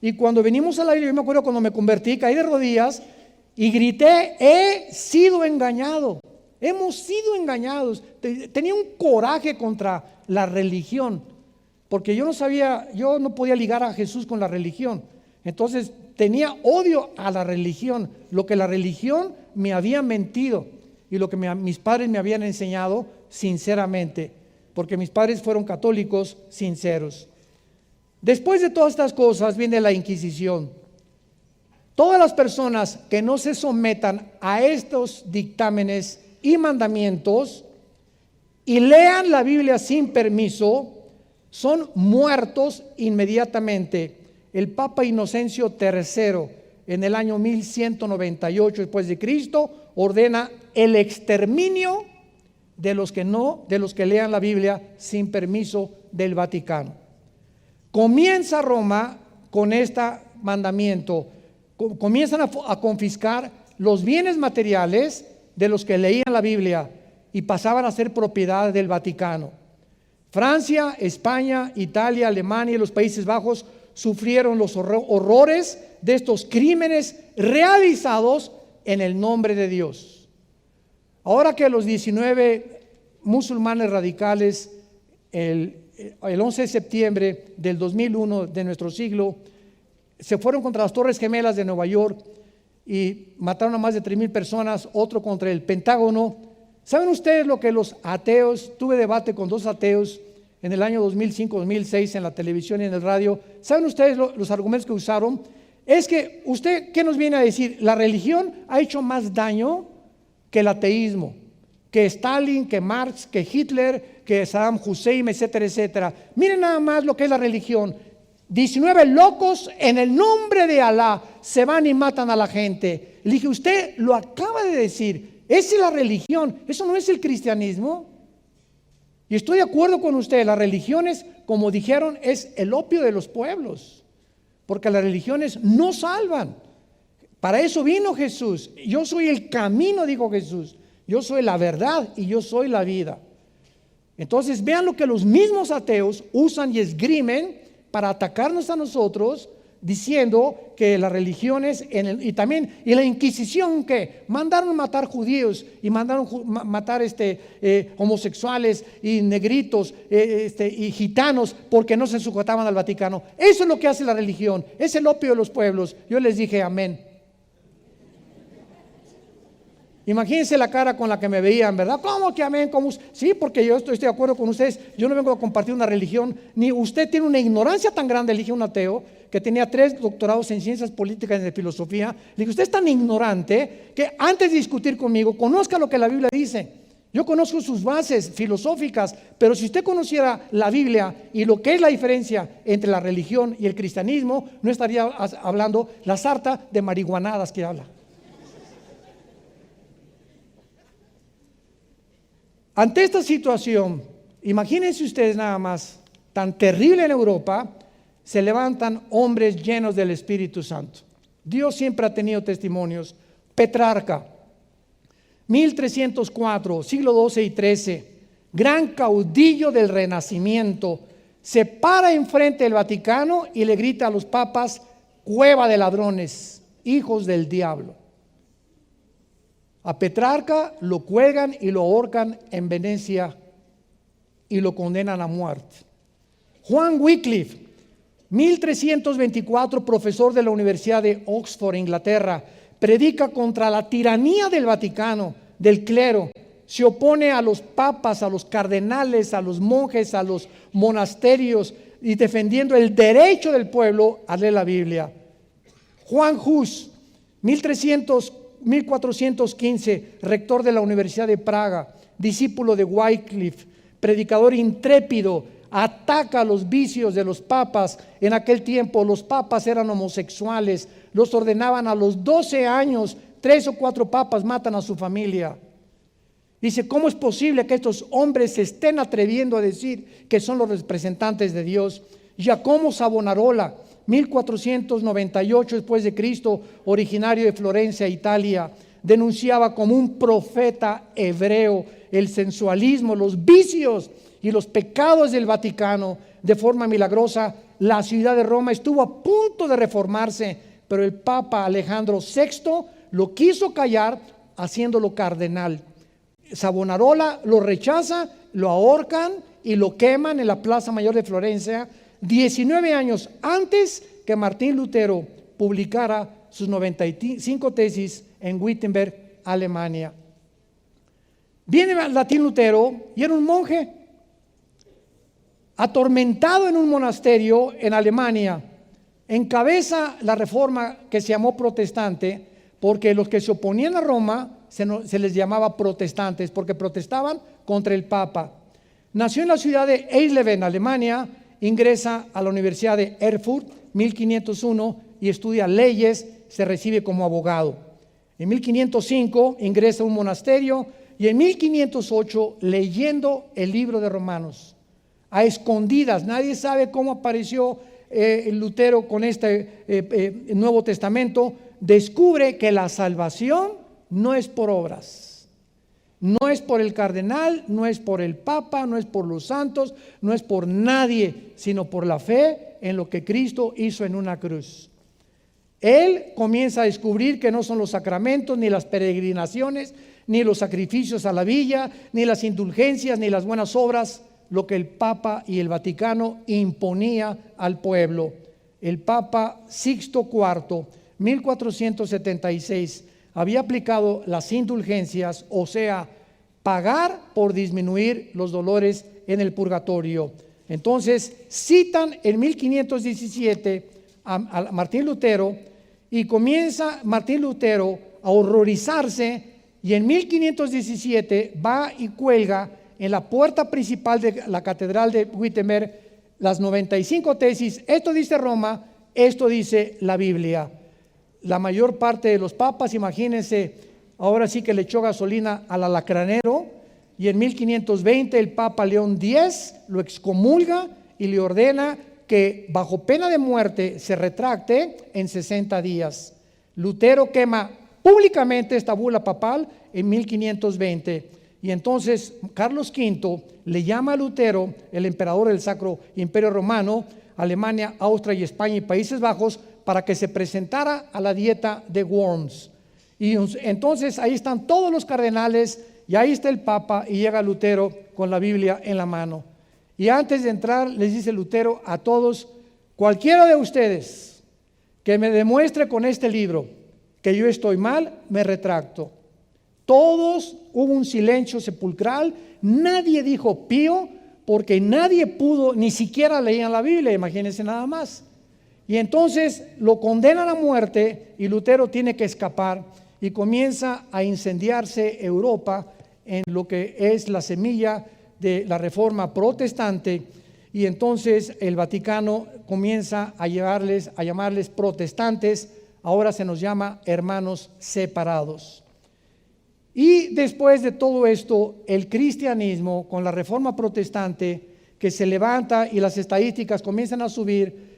Y cuando venimos a la Biblia, yo me acuerdo cuando me convertí, caí de rodillas y grité: he sido engañado. Hemos sido engañados. Tenía un coraje contra la religión, porque yo no podía ligar a Jesús con la religión. Entonces tenía odio a la religión, lo que la religión me había mentido y lo que mis padres me habían enseñado sinceramente, porque mis padres fueron católicos sinceros. Después de todas estas cosas viene la Inquisición. Todas las personas que no se sometan a estos dictámenes y mandamientos y lean la Biblia sin permiso, son muertos inmediatamente. El Papa Inocencio III, en el año 1198 después de Cristo, ordena el exterminio de los que lean la Biblia sin permiso del Vaticano. Comienza Roma con este mandamiento. Comienzan a confiscar los bienes materiales de los que leían la Biblia y pasaban a ser propiedad del Vaticano. Francia, España, Italia, Alemania y los Países Bajos sufrieron los horrores de estos crímenes realizados en el nombre de Dios. Ahora que los 19 musulmanes radicales, el 11 de septiembre del 2001 de nuestro siglo, se fueron contra las Torres Gemelas de Nueva York y mataron a más de 3,000 personas, otro contra el Pentágono. ¿Saben ustedes lo que los ateos? Tuve debate con 2 ateos en el año 2005-2006 en la televisión y en el radio. ¿Saben ustedes los argumentos que usaron? Es que usted, ¿qué nos viene a decir? La religión ha hecho más daño que el ateísmo, que Stalin, que Marx, que Hitler, que Saddam Hussein, etcétera, etcétera. Miren nada más lo que es la religión. 19 locos en el nombre de Alá se van y matan a la gente. Le dije: usted lo acaba de decir, esa es la religión, eso no es el cristianismo. Y estoy de acuerdo con usted, las religiones, como dijeron, es el opio de los pueblos, porque las religiones no salvan. Para eso vino Jesús. Yo soy el camino, dijo Jesús. Yo soy la verdad y yo soy la vida. Entonces vean lo que los mismos ateos usan y esgrimen para atacarnos a nosotros, diciendo que las religiones y la Inquisición, que mandaron matar judíos y mandaron matar homosexuales y negritos y gitanos porque no se sujetaban al Vaticano. Eso es lo que hace la religión, es el opio de los pueblos. Yo les dije amén. Imagínense la cara con la que me veían, ¿verdad? ¿Cómo que amén? ¿Cómo? Sí, porque yo estoy de acuerdo con ustedes. Yo no vengo a compartir una religión, ni usted tiene una ignorancia tan grande. Elige un ateo que tenía 3 doctorados en ciencias políticas y de filosofía. Le dije: usted es tan ignorante que antes de discutir conmigo, conozca lo que la Biblia dice. Yo conozco sus bases filosóficas, pero si usted conociera la Biblia y lo que es la diferencia entre la religión y el cristianismo, no estaría hablando la sarta de marihuanadas que habla. Ante esta situación, imagínense ustedes nada más, tan terrible en Europa, se levantan hombres llenos del Espíritu Santo. Dios siempre ha tenido testimonios. Petrarca, 1304, siglo XII y XIII, gran caudillo del Renacimiento, se para enfrente del Vaticano y le grita a los papas: cueva de ladrones, hijos del diablo. A Petrarca lo cuelgan y lo ahorcan en Venecia y lo condenan a muerte. Juan Wycliffe, 1324, profesor de la Universidad de Oxford, Inglaterra, predica contra la tiranía del Vaticano, del clero. Se opone a los papas, a los cardenales, a los monjes, a los monasterios, y defendiendo el derecho del pueblo a leer la Biblia. Juan Hus, 1415, rector de la Universidad de Praga, discípulo de Wycliffe, predicador intrépido, ataca los vicios de los papas. En aquel tiempo los papas eran homosexuales, los ordenaban a los 12 años, 3 o 4 papas matan a su familia. Dice, ¿cómo es posible que estos hombres se estén atreviendo a decir que son los representantes de Dios? Giacomo Savonarola, 1498 después de Cristo, originario de Florencia, Italia, denunciaba como un profeta hebreo el sensualismo, los vicios y los pecados del Vaticano. De forma milagrosa, la ciudad de Roma estuvo a punto de reformarse, pero el Papa Alejandro VI lo quiso callar haciéndolo cardenal. Savonarola lo rechaza, lo ahorcan y lo queman en la Plaza Mayor de Florencia, 19 años antes que Martín Lutero publicara sus 95 tesis en Wittenberg, Alemania. Viene Martín Lutero y era un monje atormentado en un monasterio en Alemania. Encabeza la reforma que se llamó protestante, porque los que se oponían a Roma se les llamaba protestantes, porque protestaban contra el Papa. Nació en la ciudad de Eisleben, Alemania, ingresa a la Universidad de Erfurt, 1501, y estudia leyes, se recibe como abogado. En 1505 ingresa a un monasterio y en 1508 leyendo el libro de Romanos, a escondidas, nadie sabe cómo apareció Lutero con este Nuevo Testamento, descubre que la salvación no es por obras, no es por el cardenal, no es por el Papa, no es por los santos, no es por nadie, sino por la fe en lo que Cristo hizo en una cruz. Él comienza a descubrir que no son los sacramentos, ni las peregrinaciones, ni los sacrificios a la villa, ni las indulgencias, ni las buenas obras, lo que el Papa y el Vaticano imponía al pueblo. El Papa Sixto IV, 1476, había aplicado las indulgencias, o sea, pagar por disminuir los dolores en el purgatorio. Entonces citan en 1517 a Martín Lutero y comienza Martín Lutero a horrorizarse, y en 1517 va y cuelga en la puerta principal de la catedral de Wittenberg las 95 tesis. Esto dice Roma, esto dice la Biblia. La mayor parte de los papas, imagínense, ahora sí que le echó gasolina al alacranero, y en 1520 el Papa León X lo excomulga y le ordena que bajo pena de muerte se retracte en 60 días. Lutero quema públicamente esta bula papal en 1520, y entonces Carlos V le llama a Lutero, el emperador del Sacro Imperio Romano, Alemania, Austria y España y Países Bajos, para que se presentara a la dieta de Worms. Y entonces ahí están todos los cardenales, y ahí está el Papa, y llega Lutero con la Biblia en la mano. Y antes de entrar les dice Lutero a todos: cualquiera de ustedes que me demuestre con este libro que yo estoy mal, me retracto. Todos, hubo un silencio sepulcral, nadie dijo pío, porque nadie pudo, ni siquiera leían la Biblia, imagínense nada más. Y entonces lo condenan a muerte y Lutero tiene que escapar, y comienza a incendiarse Europa en lo que es la semilla de la reforma protestante. Y entonces el Vaticano comienza a llamarles protestantes. Ahora se nos llama hermanos separados. Y después de todo esto, el cristianismo con la reforma protestante que se levanta, y las estadísticas comienzan a subir,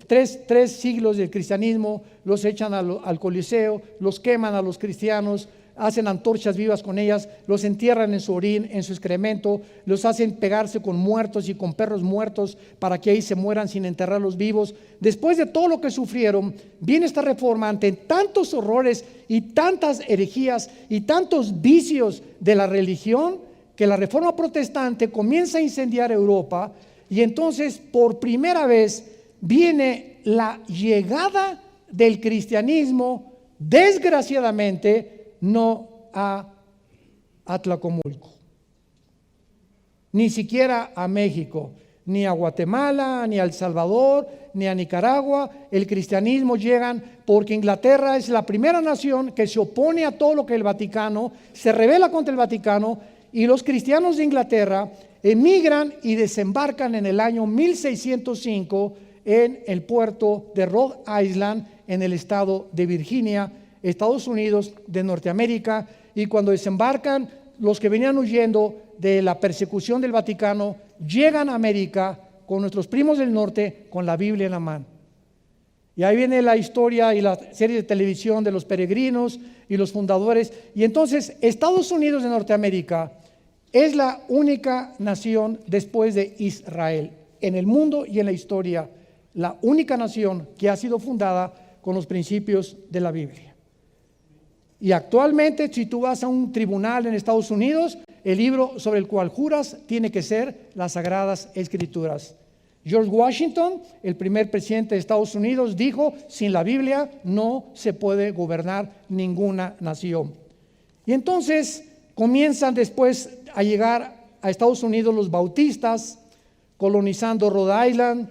tres siglos del cristianismo, los echan al Coliseo, los queman a los cristianos, hacen antorchas vivas con ellas, los entierran en su orín, en su excremento, los hacen pegarse con muertos y con perros muertos para que ahí se mueran sin enterrarlos vivos. Después de todo lo que sufrieron, viene esta reforma ante tantos horrores y tantas herejías y tantos vicios de la religión, que la reforma protestante comienza a incendiar Europa, y entonces por primera vez viene la llegada del cristianismo, desgraciadamente, no a Tlacomulco, ni siquiera a México, ni a Guatemala, ni a El Salvador, ni a Nicaragua. El cristianismo llegan porque Inglaterra es la primera nación que se opone a todo lo que el Vaticano, se rebela contra el Vaticano, y los cristianos de Inglaterra emigran y desembarcan en el año 1605 en el puerto de Rhode Island, en el estado de Virginia, Estados Unidos de Norteamérica. Y cuando desembarcan, los que venían huyendo de la persecución del Vaticano llegan a América con nuestros primos del norte con la Biblia en la mano. Y ahí viene la historia y la serie de televisión de los peregrinos y los fundadores. Y entonces Estados Unidos de Norteamérica es la única nación después de Israel en el mundo y en la historia, la única nación que ha sido fundada con los principios de la Biblia. Y actualmente, si tú vas a un tribunal en Estados Unidos, el libro sobre el cual juras tiene que ser las Sagradas Escrituras. George Washington, el primer presidente de Estados Unidos, dijo: sin la Biblia no se puede gobernar ninguna nación. Y entonces comienzan después a llegar a Estados Unidos los bautistas, colonizando Rhode Island,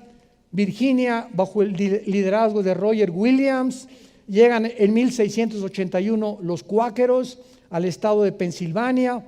Virginia, bajo el liderazgo de Roger Williams. Llegan en 1681 los cuáqueros al estado de Pensilvania,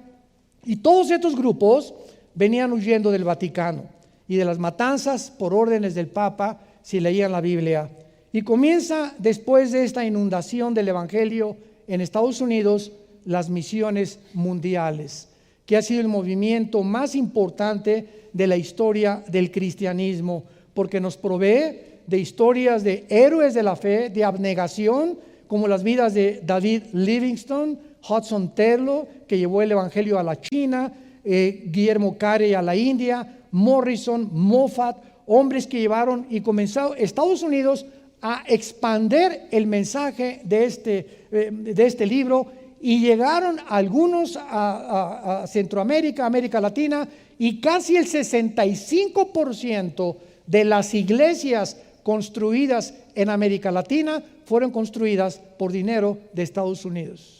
y todos estos grupos venían huyendo del Vaticano y de las matanzas por órdenes del Papa, si leían la Biblia. Y comienza, después de esta inundación del Evangelio en Estados Unidos, las misiones mundiales, que ha sido el movimiento más importante de la historia del cristianismo, porque nos provee de historias de héroes de la fe, de abnegación, como las vidas de David Livingstone, Hudson Taylor, que llevó el Evangelio a la China, Guillermo Carey a la India, Morrison, Moffat, hombres que llevaron y comenzó Estados Unidos a expandir el mensaje de este libro, y llegaron algunos a Centroamérica, América Latina, y casi el 65% de las iglesias construidas en América Latina fueron construidas por dinero de Estados Unidos.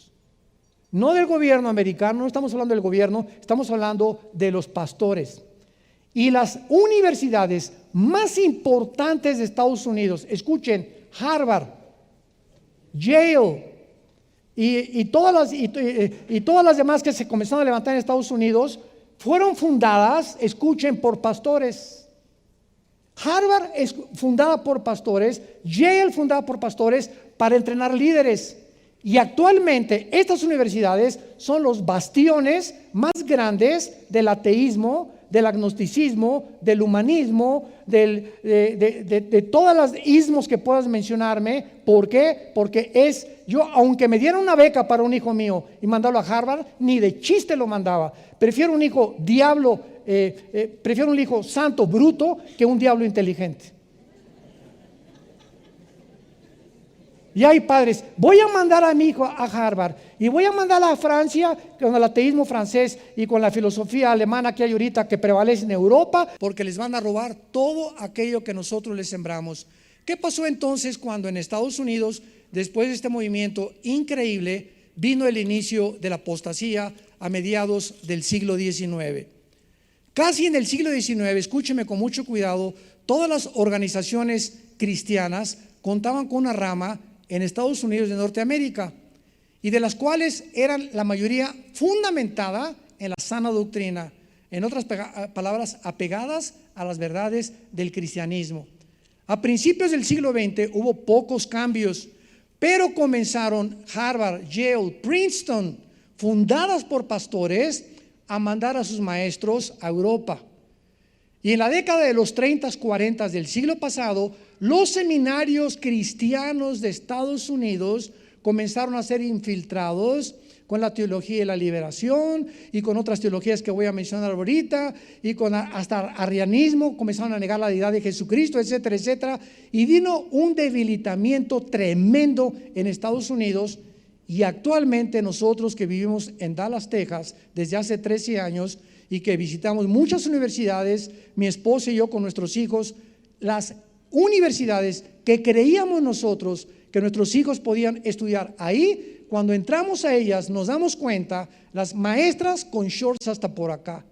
No del gobierno americano, no estamos hablando del gobierno, estamos hablando de los pastores. Y las universidades más importantes de Estados Unidos, escuchen, Harvard, Yale y todas las demás que se comenzaron a levantar en Estados Unidos, fueron fundadas, escuchen, por pastores. Harvard es fundada por pastores, Yale fundada por pastores para entrenar líderes. Y actualmente estas universidades son los bastiones más grandes del ateísmo, del agnosticismo, del humanismo, de todas las ismos que puedas mencionarme. ¿Por qué? Porque yo, aunque me dieran una beca para un hijo mío y mandarlo a Harvard, ni de chiste lo mandaba. Prefiero un hijo diablo, prefiero un hijo santo, bruto, que un diablo inteligente. Y hay padres, voy a mandar a mi hijo a Harvard y voy a mandarla a Francia con el ateísmo francés y con la filosofía alemana que hay ahorita que prevalece en Europa, porque les van a robar todo aquello que nosotros les sembramos. ¿Qué pasó entonces cuando en Estados Unidos, después de este movimiento increíble, vino el inicio de la apostasía a mediados del siglo XIX? Casi en el siglo XIX, escúcheme con mucho cuidado, todas las organizaciones cristianas contaban con una rama en Estados Unidos de Norteamérica, y de las cuales eran la mayoría fundamentada en la sana doctrina, en otras palabras, apegadas a las verdades del cristianismo. A principios del siglo XX hubo pocos cambios, pero comenzaron Harvard, Yale, Princeton, fundadas por pastores, a mandar a sus maestros a Europa. Y en la década de los 30, 40 del siglo pasado, los seminarios cristianos de Estados Unidos comenzaron a ser infiltrados con la teología de la liberación y con otras teologías que voy a mencionar ahorita, y con hasta arrianismo, comenzaron a negar la deidad de Jesucristo, etcétera, etcétera. Y vino un debilitamiento tremendo en Estados Unidos. Y actualmente nosotros que vivimos en Dallas, Texas, desde hace 13 años, y que visitamos muchas universidades, mi esposa y yo con nuestros hijos, las universidades que creíamos nosotros que nuestros hijos podían estudiar ahí. Cuando entramos a ellas nos damos cuenta, las maestras con shorts hasta por acá,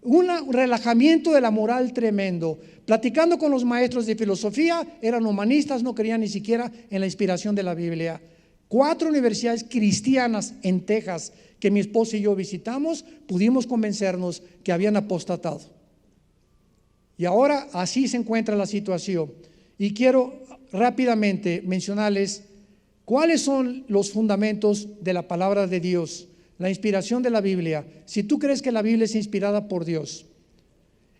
un relajamiento de la moral tremendo. Platicando con los maestros de filosofía, eran humanistas, no creían ni siquiera en la inspiración de la Biblia. 4 universidades cristianas en Texas que mi esposa y yo visitamos, pudimos convencernos que habían apostatado. Y ahora así se encuentra la situación. Y quiero rápidamente mencionarles cuáles son los fundamentos de la palabra de Dios, la inspiración de la Biblia. Si tú crees que la Biblia es inspirada por Dios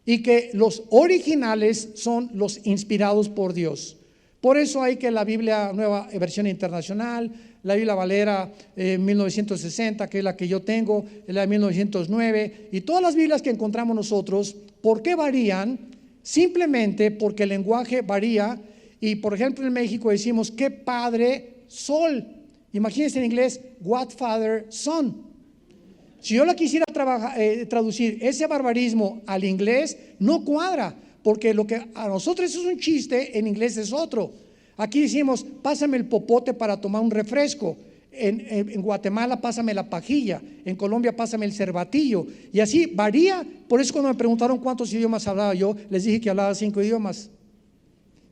y que los originales son los inspirados por Dios, por eso hay que la Biblia Nueva Versión Internacional, la Biblia Valera 1960, que es la que yo tengo, la de 1909, y todas las Biblias que encontramos nosotros, ¿por qué varían? Simplemente porque el lenguaje varía. Y por ejemplo en México decimos qué padre sol. Imagínense en inglés what father son. Si yo la quisiera traducir ese barbarismo al inglés, no cuadra, porque lo que a nosotros es un chiste, en inglés es otro. Aquí decimos pásame el popote para tomar un refresco. En Guatemala pásame la pajilla, en Colombia pásame el cervatillo, y así varía. Por eso cuando me preguntaron cuántos idiomas hablaba yo, les dije que hablaba 5 idiomas: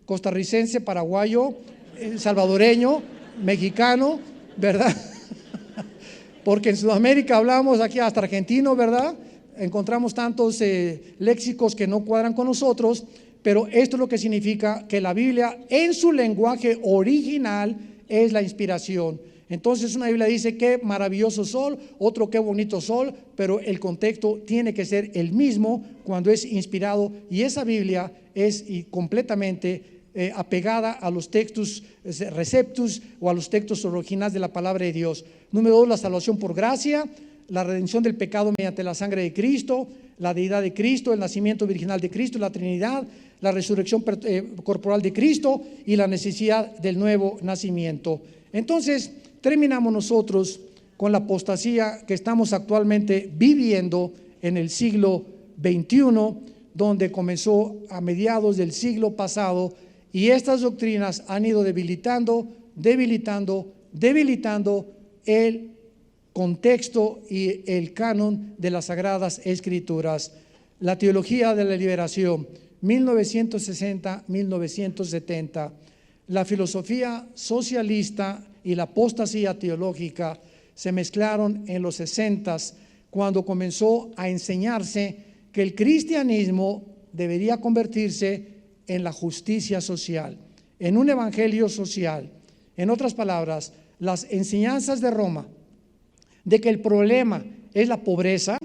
costarricense, paraguayo, salvadoreño, mexicano, ¿verdad? Porque en Sudamérica hablamos aquí hasta argentino, ¿verdad? Encontramos tantos léxicos que no cuadran con nosotros, pero esto es lo que significa que la Biblia en su lenguaje original es la inspiración. Entonces una Biblia dice qué maravilloso sol, otro qué bonito sol, pero el contexto tiene que ser el mismo cuando es inspirado, y esa Biblia es completamente apegada a los textos receptus o a los textos originales de la palabra de Dios. Número 2, la salvación por gracia, la redención del pecado mediante la sangre de Cristo, la deidad de Cristo, el nacimiento virginal de Cristo, la Trinidad, la resurrección corporal de Cristo y la necesidad del nuevo nacimiento. Entonces terminamos nosotros con la apostasía que estamos actualmente viviendo en el siglo XXI, donde comenzó a mediados del siglo pasado, y estas doctrinas han ido debilitando el contexto y el canon de las Sagradas Escrituras. La teología de la liberación, 1960-1970. La filosofía socialista y la apostasía teológica se mezclaron en los 60s, cuando comenzó a enseñarse que el cristianismo debería convertirse en la justicia social, en un evangelio social. En otras palabras, las enseñanzas de Roma de que el problema es la pobreza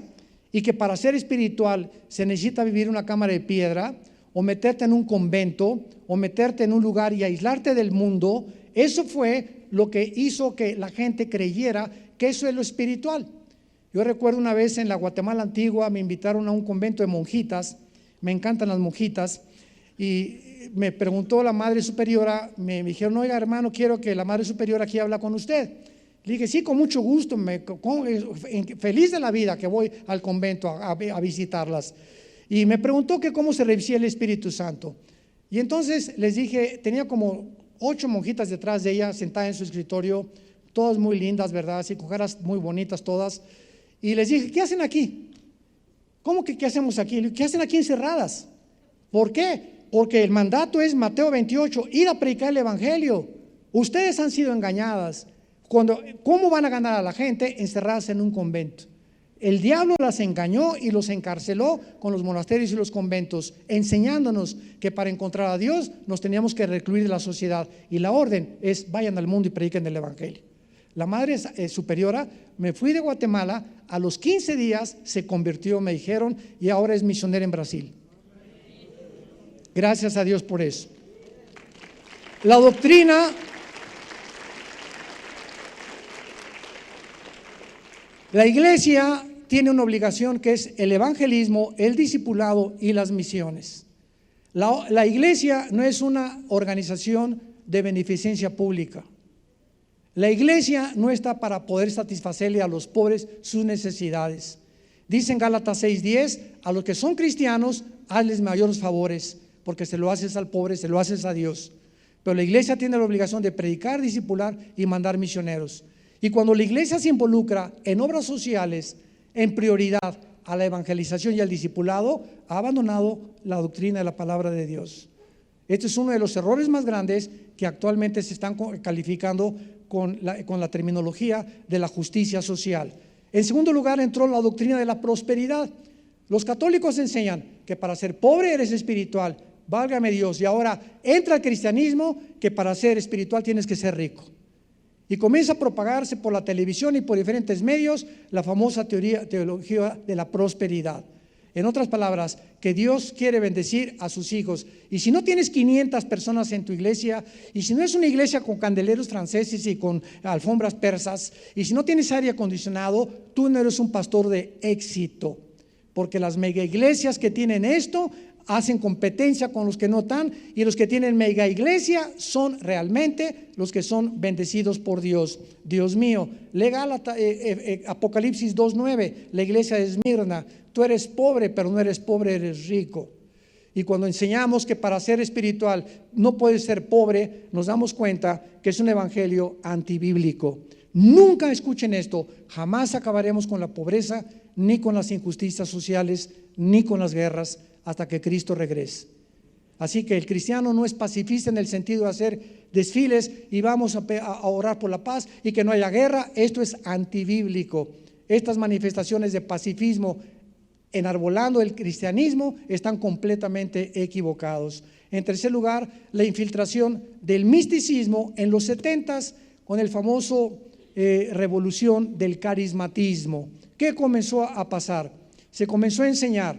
y que para ser espiritual se necesita vivir en una cámara de piedra o meterte en un convento o meterte en un lugar y aislarte del mundo, eso fue lo que hizo que la gente creyera que eso es lo espiritual. Yo recuerdo una vez en la Guatemala antigua me invitaron a un convento de monjitas, me encantan las monjitas, y me preguntó la madre superiora, me dijeron, oiga hermano, quiero que la madre superiora aquí habla con usted. Le dije, sí, con mucho gusto, feliz de la vida que voy al convento a visitarlas. Y me preguntó que cómo se recibía el Espíritu Santo. Y entonces les dije, tenía como 8 monjitas detrás de ella, sentadas en su escritorio, todas muy lindas, ¿verdad? Así, con caras muy bonitas todas. Y les dije, ¿qué hacen aquí? ¿Cómo que qué hacemos aquí? ¿Qué hacen aquí encerradas? ¿Por qué? Porque el mandato es Mateo 28, ir a predicar el evangelio. Ustedes han sido engañadas. ¿Cómo van a ganar a la gente encerradas en un convento? El diablo las engañó y los encarceló con los monasterios y los conventos, enseñándonos que para encontrar a Dios nos teníamos que recluir de la sociedad, y la orden es vayan al mundo y prediquen el evangelio. La madre superiora, me fui de Guatemala, a los 15 días se convirtió, me dijeron, y ahora es misionera en Brasil. Gracias a Dios por eso. La doctrina, la iglesia tiene una obligación que es el evangelismo, el discipulado y las misiones. La iglesia no es una organización de beneficencia pública. La iglesia no está para poder satisfacerle a los pobres sus necesidades. Dice en Gálatas 6:10, a los que son cristianos, hazles mayores favores, porque se lo haces al pobre, se lo haces a Dios. Pero la iglesia tiene la obligación de predicar, discipular y mandar misioneros. Y cuando la iglesia se involucra en obras sociales, en prioridad a la evangelización y al discipulado, ha abandonado la doctrina de la palabra de Dios. Este es uno de los errores más grandes que actualmente se están calificando con la terminología de la justicia social. En segundo lugar, entró la doctrina de la prosperidad. Los católicos enseñan que para ser pobre eres espiritual, válgame Dios, y ahora entra el cristianismo que para ser espiritual tienes que ser rico. Y comienza a propagarse por la televisión y por diferentes medios la famosa teología de la prosperidad. En otras palabras, que Dios quiere bendecir a sus hijos. Y si no tienes 500 personas en tu iglesia, y si no es una iglesia con candeleros franceses y con alfombras persas, y si no tienes aire acondicionado, tú no eres un pastor de éxito. Porque las mega iglesias que tienen esto hacen competencia con los que no están, y los que tienen mega iglesia son realmente los que son bendecidos por Dios. Dios mío, lega Apocalipsis 2:9, la iglesia de Esmirna: tú eres pobre, pero no eres pobre, eres rico. Y cuando enseñamos que para ser espiritual no puedes ser pobre, nos damos cuenta que es un evangelio antibíblico. Nunca escuchen esto, jamás acabaremos con la pobreza, ni con las injusticias sociales, ni con las guerras, hasta que Cristo regrese. Así que el cristiano no es pacifista en el sentido de hacer desfiles y vamos a orar por la paz y que no haya guerra. Esto es antibíblico. Estas manifestaciones de pacifismo enarbolando el cristianismo están completamente equivocados. En tercer lugar, la infiltración del misticismo en los 70s con el famoso revolución del carismatismo. ¿Qué comenzó a pasar? Se comenzó a enseñar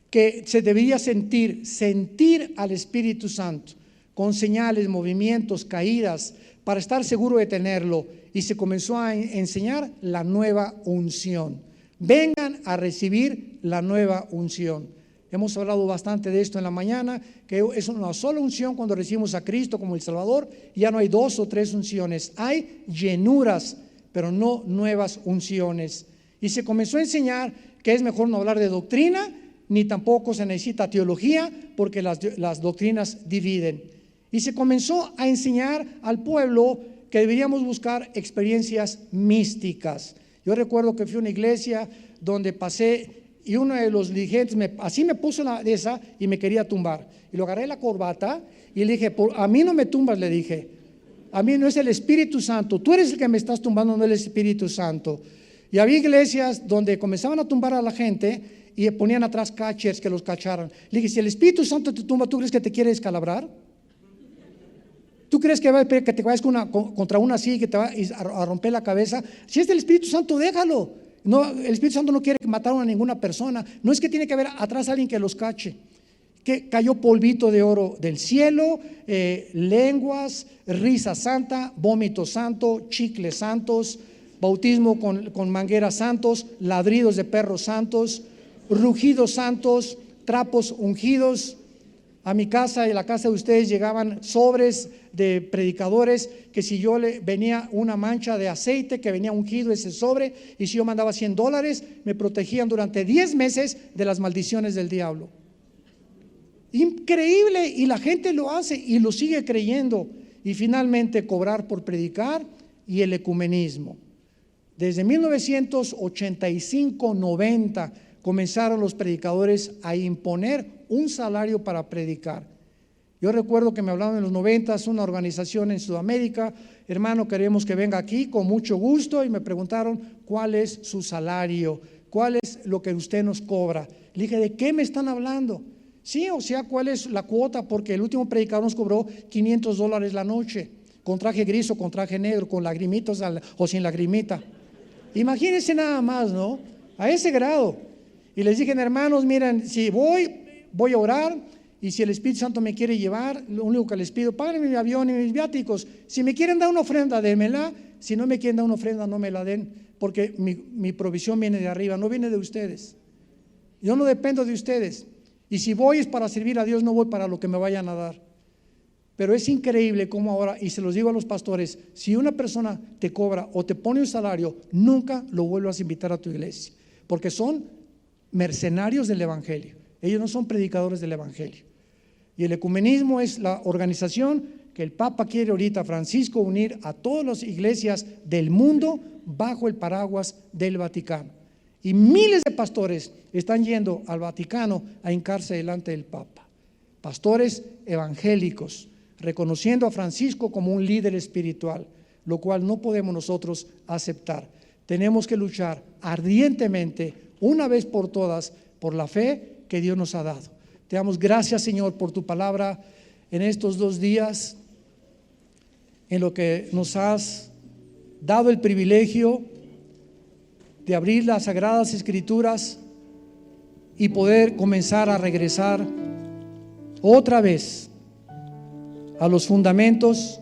que se debía sentir al Espíritu Santo con señales, movimientos, caídas, para estar seguro de tenerlo. Y se comenzó a enseñar la nueva unción. Vengan a recibir la nueva unción. Hemos hablado bastante de esto en la mañana, que es una sola unción cuando recibimos a Cristo como el Salvador. Ya no hay 2 o 3 unciones, hay llenuras, pero no nuevas unciones. Y se comenzó a enseñar que es mejor no hablar de doctrina, ni tampoco se necesita teología, porque las doctrinas dividen. Y se comenzó a enseñar al pueblo que deberíamos buscar experiencias místicas. Yo recuerdo que fui a una iglesia donde pasé y uno de los dirigentes así me puso de esa y me quería tumbar. Y lo agarré la corbata y le dije: a mí no me tumbas, le dije. A mí no es el Espíritu Santo, tú eres el que me estás tumbando, no el Espíritu Santo. Y había iglesias donde comenzaban a tumbar a la gente y ponían atrás catchers que los cacharan. Le dije: si el Espíritu Santo te tumba, ¿tú crees que te quiere descalabrar? ¿Tú crees que te vayas contra una así, que te va a romper la cabeza? Si es del Espíritu Santo, déjalo. No, el Espíritu Santo no quiere matar a ninguna persona. No es que tiene que haber atrás alguien que los cache. Que cayó polvito de oro del cielo, lenguas, risa santa, vómito santo, chicles santos, bautismo con mangueras santos, ladridos de perros santos, rugidos santos, trapos ungidos. A mi casa y a la casa de ustedes llegaban sobres de predicadores que si yo venía una mancha de aceite que venía ungido ese sobre, y si yo mandaba $100, me protegían durante 10 meses de las maldiciones del diablo. Increíble, y la gente lo hace y lo sigue creyendo. Y finalmente cobrar por predicar y el ecumenismo. Desde 1985-90 comenzaron los predicadores a imponer un salario para predicar. Yo recuerdo que me hablaban en los 90s una organización en Sudamérica: hermano, queremos que venga aquí con mucho gusto, y me preguntaron cuál es su salario, cuál es lo que usted nos cobra. Le dije: ¿de qué me están hablando? Sí, o sea, ¿cuál es la cuota? Porque el último predicador nos cobró $500 la noche, con traje gris o con traje negro, con lagrimitas o sin lagrimita. Imagínense nada más, ¿no? A ese grado. Y les dije: hermanos, miren, si voy a orar, y si el Espíritu Santo me quiere llevar, lo único que les pido: páguenme mi avión y mis viáticos. Si me quieren dar una ofrenda, démela. Si no me quieren dar una ofrenda, no me la den, porque mi provisión viene de arriba, no viene de ustedes. Yo no dependo de ustedes. Y si voy es para servir a Dios, no voy para lo que me vayan a dar. Pero es increíble cómo ahora, y se los digo a los pastores: si una persona te cobra o te pone un salario, nunca lo vuelvas a invitar a tu iglesia, porque son mercenarios del evangelio. Ellos no son predicadores del evangelio. Y el ecumenismo es la organización que el Papa quiere ahorita, Francisco, unir a todas las iglesias del mundo bajo el paraguas del Vaticano. Y miles de pastores están yendo al Vaticano a hincarse delante del Papa. Pastores evangélicos, reconociendo a Francisco como un líder espiritual, lo cual no podemos nosotros aceptar. Tenemos que luchar ardientemente, una vez por todas, por la fe que Dios nos ha dado. Te damos gracias, Señor, por tu palabra en estos 2 días, en lo que nos has dado el privilegio de abrir las Sagradas Escrituras y poder comenzar a regresar otra vez a los fundamentos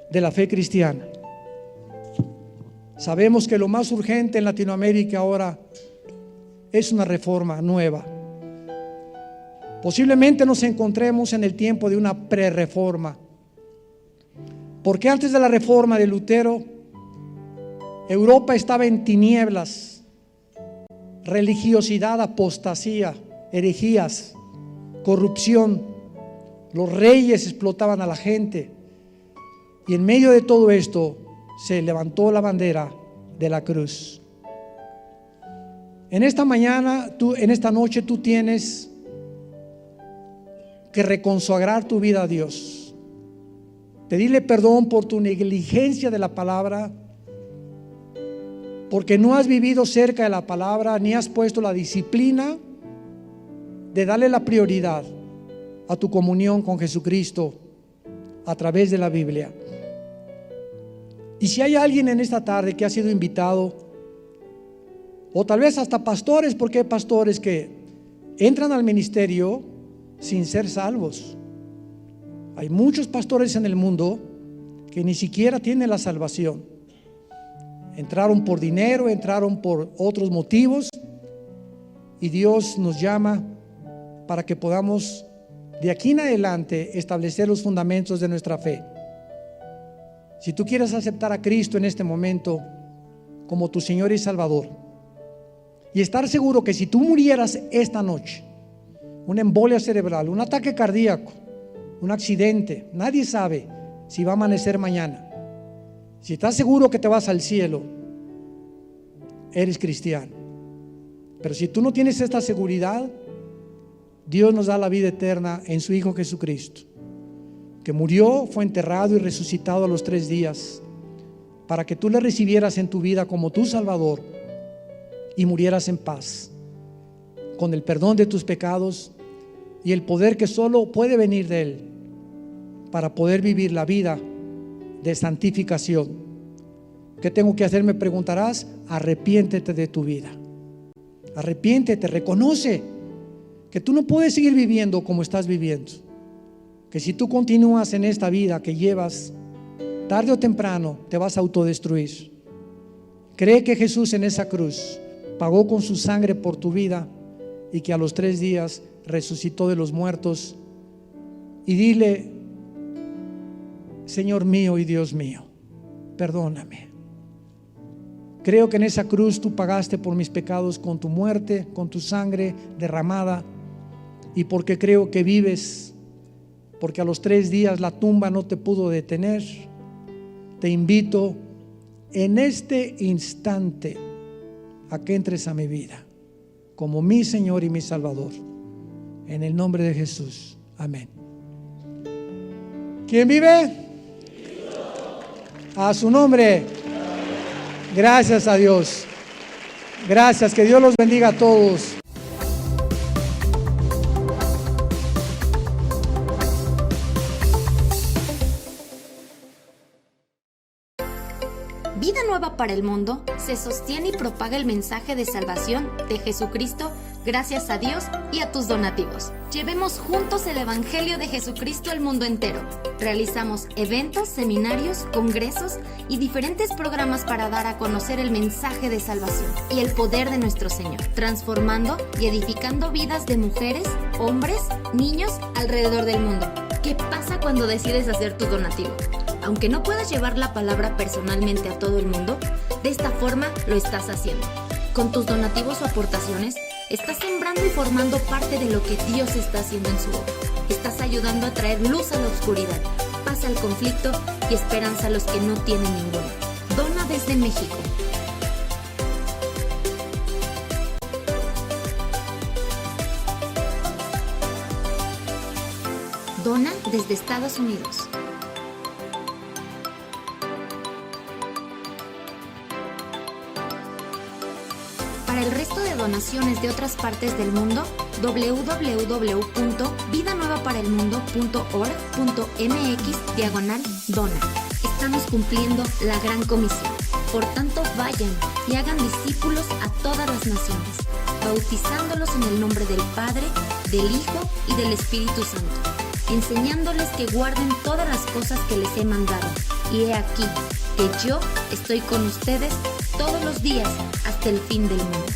de la fe cristiana. Sabemos que lo más urgente en Latinoamérica ahora es una reforma nueva. Posiblemente nos encontremos en el tiempo de una prerreforma, porque antes de la reforma de Lutero, Europa estaba en tinieblas, religiosidad, apostasía, herejías, corrupción. Los reyes explotaban a la gente, y en medio de todo esto se levantó la bandera de la cruz. En esta mañana, en esta noche, tú tienes que reconsagrar tu vida a Dios, pedirle perdón por tu negligencia de la palabra, porque no has vivido cerca de la palabra, ni has puesto la disciplina de darle la prioridad a tu comunión con Jesucristo a través de la Biblia. Y si hay alguien en esta tarde que ha sido invitado, o tal vez hasta pastores, porque hay pastores que entran al ministerio sin ser salvos. Hay muchos pastores en el mundo que ni siquiera tienen la salvación. Entraron por dinero, entraron por otros motivos, y Dios nos llama para que podamos de aquí en adelante establecer los fundamentos de nuestra fe. Si tú quieres aceptar a Cristo en este momento como tu Señor y Salvador, y estar seguro que si tú murieras esta noche, una embolia cerebral, un ataque cardíaco, un accidente, nadie sabe si va a amanecer mañana. Si estás seguro que te vas al cielo, eres cristiano. Pero si tú no tienes esta seguridad, Dios nos da la vida eterna en su Hijo Jesucristo, que murió, fue enterrado y resucitado a los 3 días, para que tú le recibieras en tu vida como tu Salvador y murieras en paz, con el perdón de tus pecados y el poder que solo puede venir de Él para poder vivir la vida de santificación. ¿Qué tengo que hacer? Me preguntarás. Arrepiéntete de tu vida, arrepiéntete, reconoce que tú no puedes seguir viviendo como estás viviendo, que si tú continúas en esta vida que llevas, tarde o temprano te vas a autodestruir. Cree que Jesús en esa cruz pagó con su sangre por tu vida y que a los 3 días resucitó de los muertos, y dile: Señor mío y Dios mío, perdóname. Creo que en esa cruz tú pagaste por mis pecados con tu muerte, con tu sangre derramada, y porque creo que vives, porque a los 3 días la tumba no te pudo detener, te invito en este instante a que entres a mi vida como mi Señor y mi Salvador, en el nombre de Jesús. Amén. ¿Quién vive? A su nombre. Gracias a Dios. Gracias, que Dios los bendiga a todos. Vida Nueva para el Mundo se sostiene y propaga el mensaje de salvación de Jesucristo gracias a Dios y a tus donativos. Llevemos juntos el Evangelio de Jesucristo al mundo entero. Realizamos eventos, seminarios, congresos y diferentes programas para dar a conocer el mensaje de salvación y el poder de nuestro Señor, transformando y edificando vidas de mujeres, hombres, niños alrededor del mundo. ¿Qué pasa cuando decides hacer tu donativo? Aunque no puedas llevar la palabra personalmente a todo el mundo, de esta forma lo estás haciendo. Con tus donativos o aportaciones, Estás sembrando y formando parte de lo que Dios está haciendo en su obra. Estás ayudando a traer luz a la oscuridad, paz al conflicto y esperanza a los que no tienen ninguna. Dona desde México. Dona desde Estados Unidos. Para el resto de donaciones de otras partes del mundo, www.vidanuevaparaelmundo.org.mx/dona. Estamos cumpliendo la gran comisión. Por tanto, vayan y hagan discípulos a todas las naciones, bautizándolos en el nombre del Padre, del Hijo y del Espíritu Santo, enseñándoles que guarden todas las cosas que les he mandado. Y he aquí que yo estoy con ustedes todos los días hasta el fin del mundo.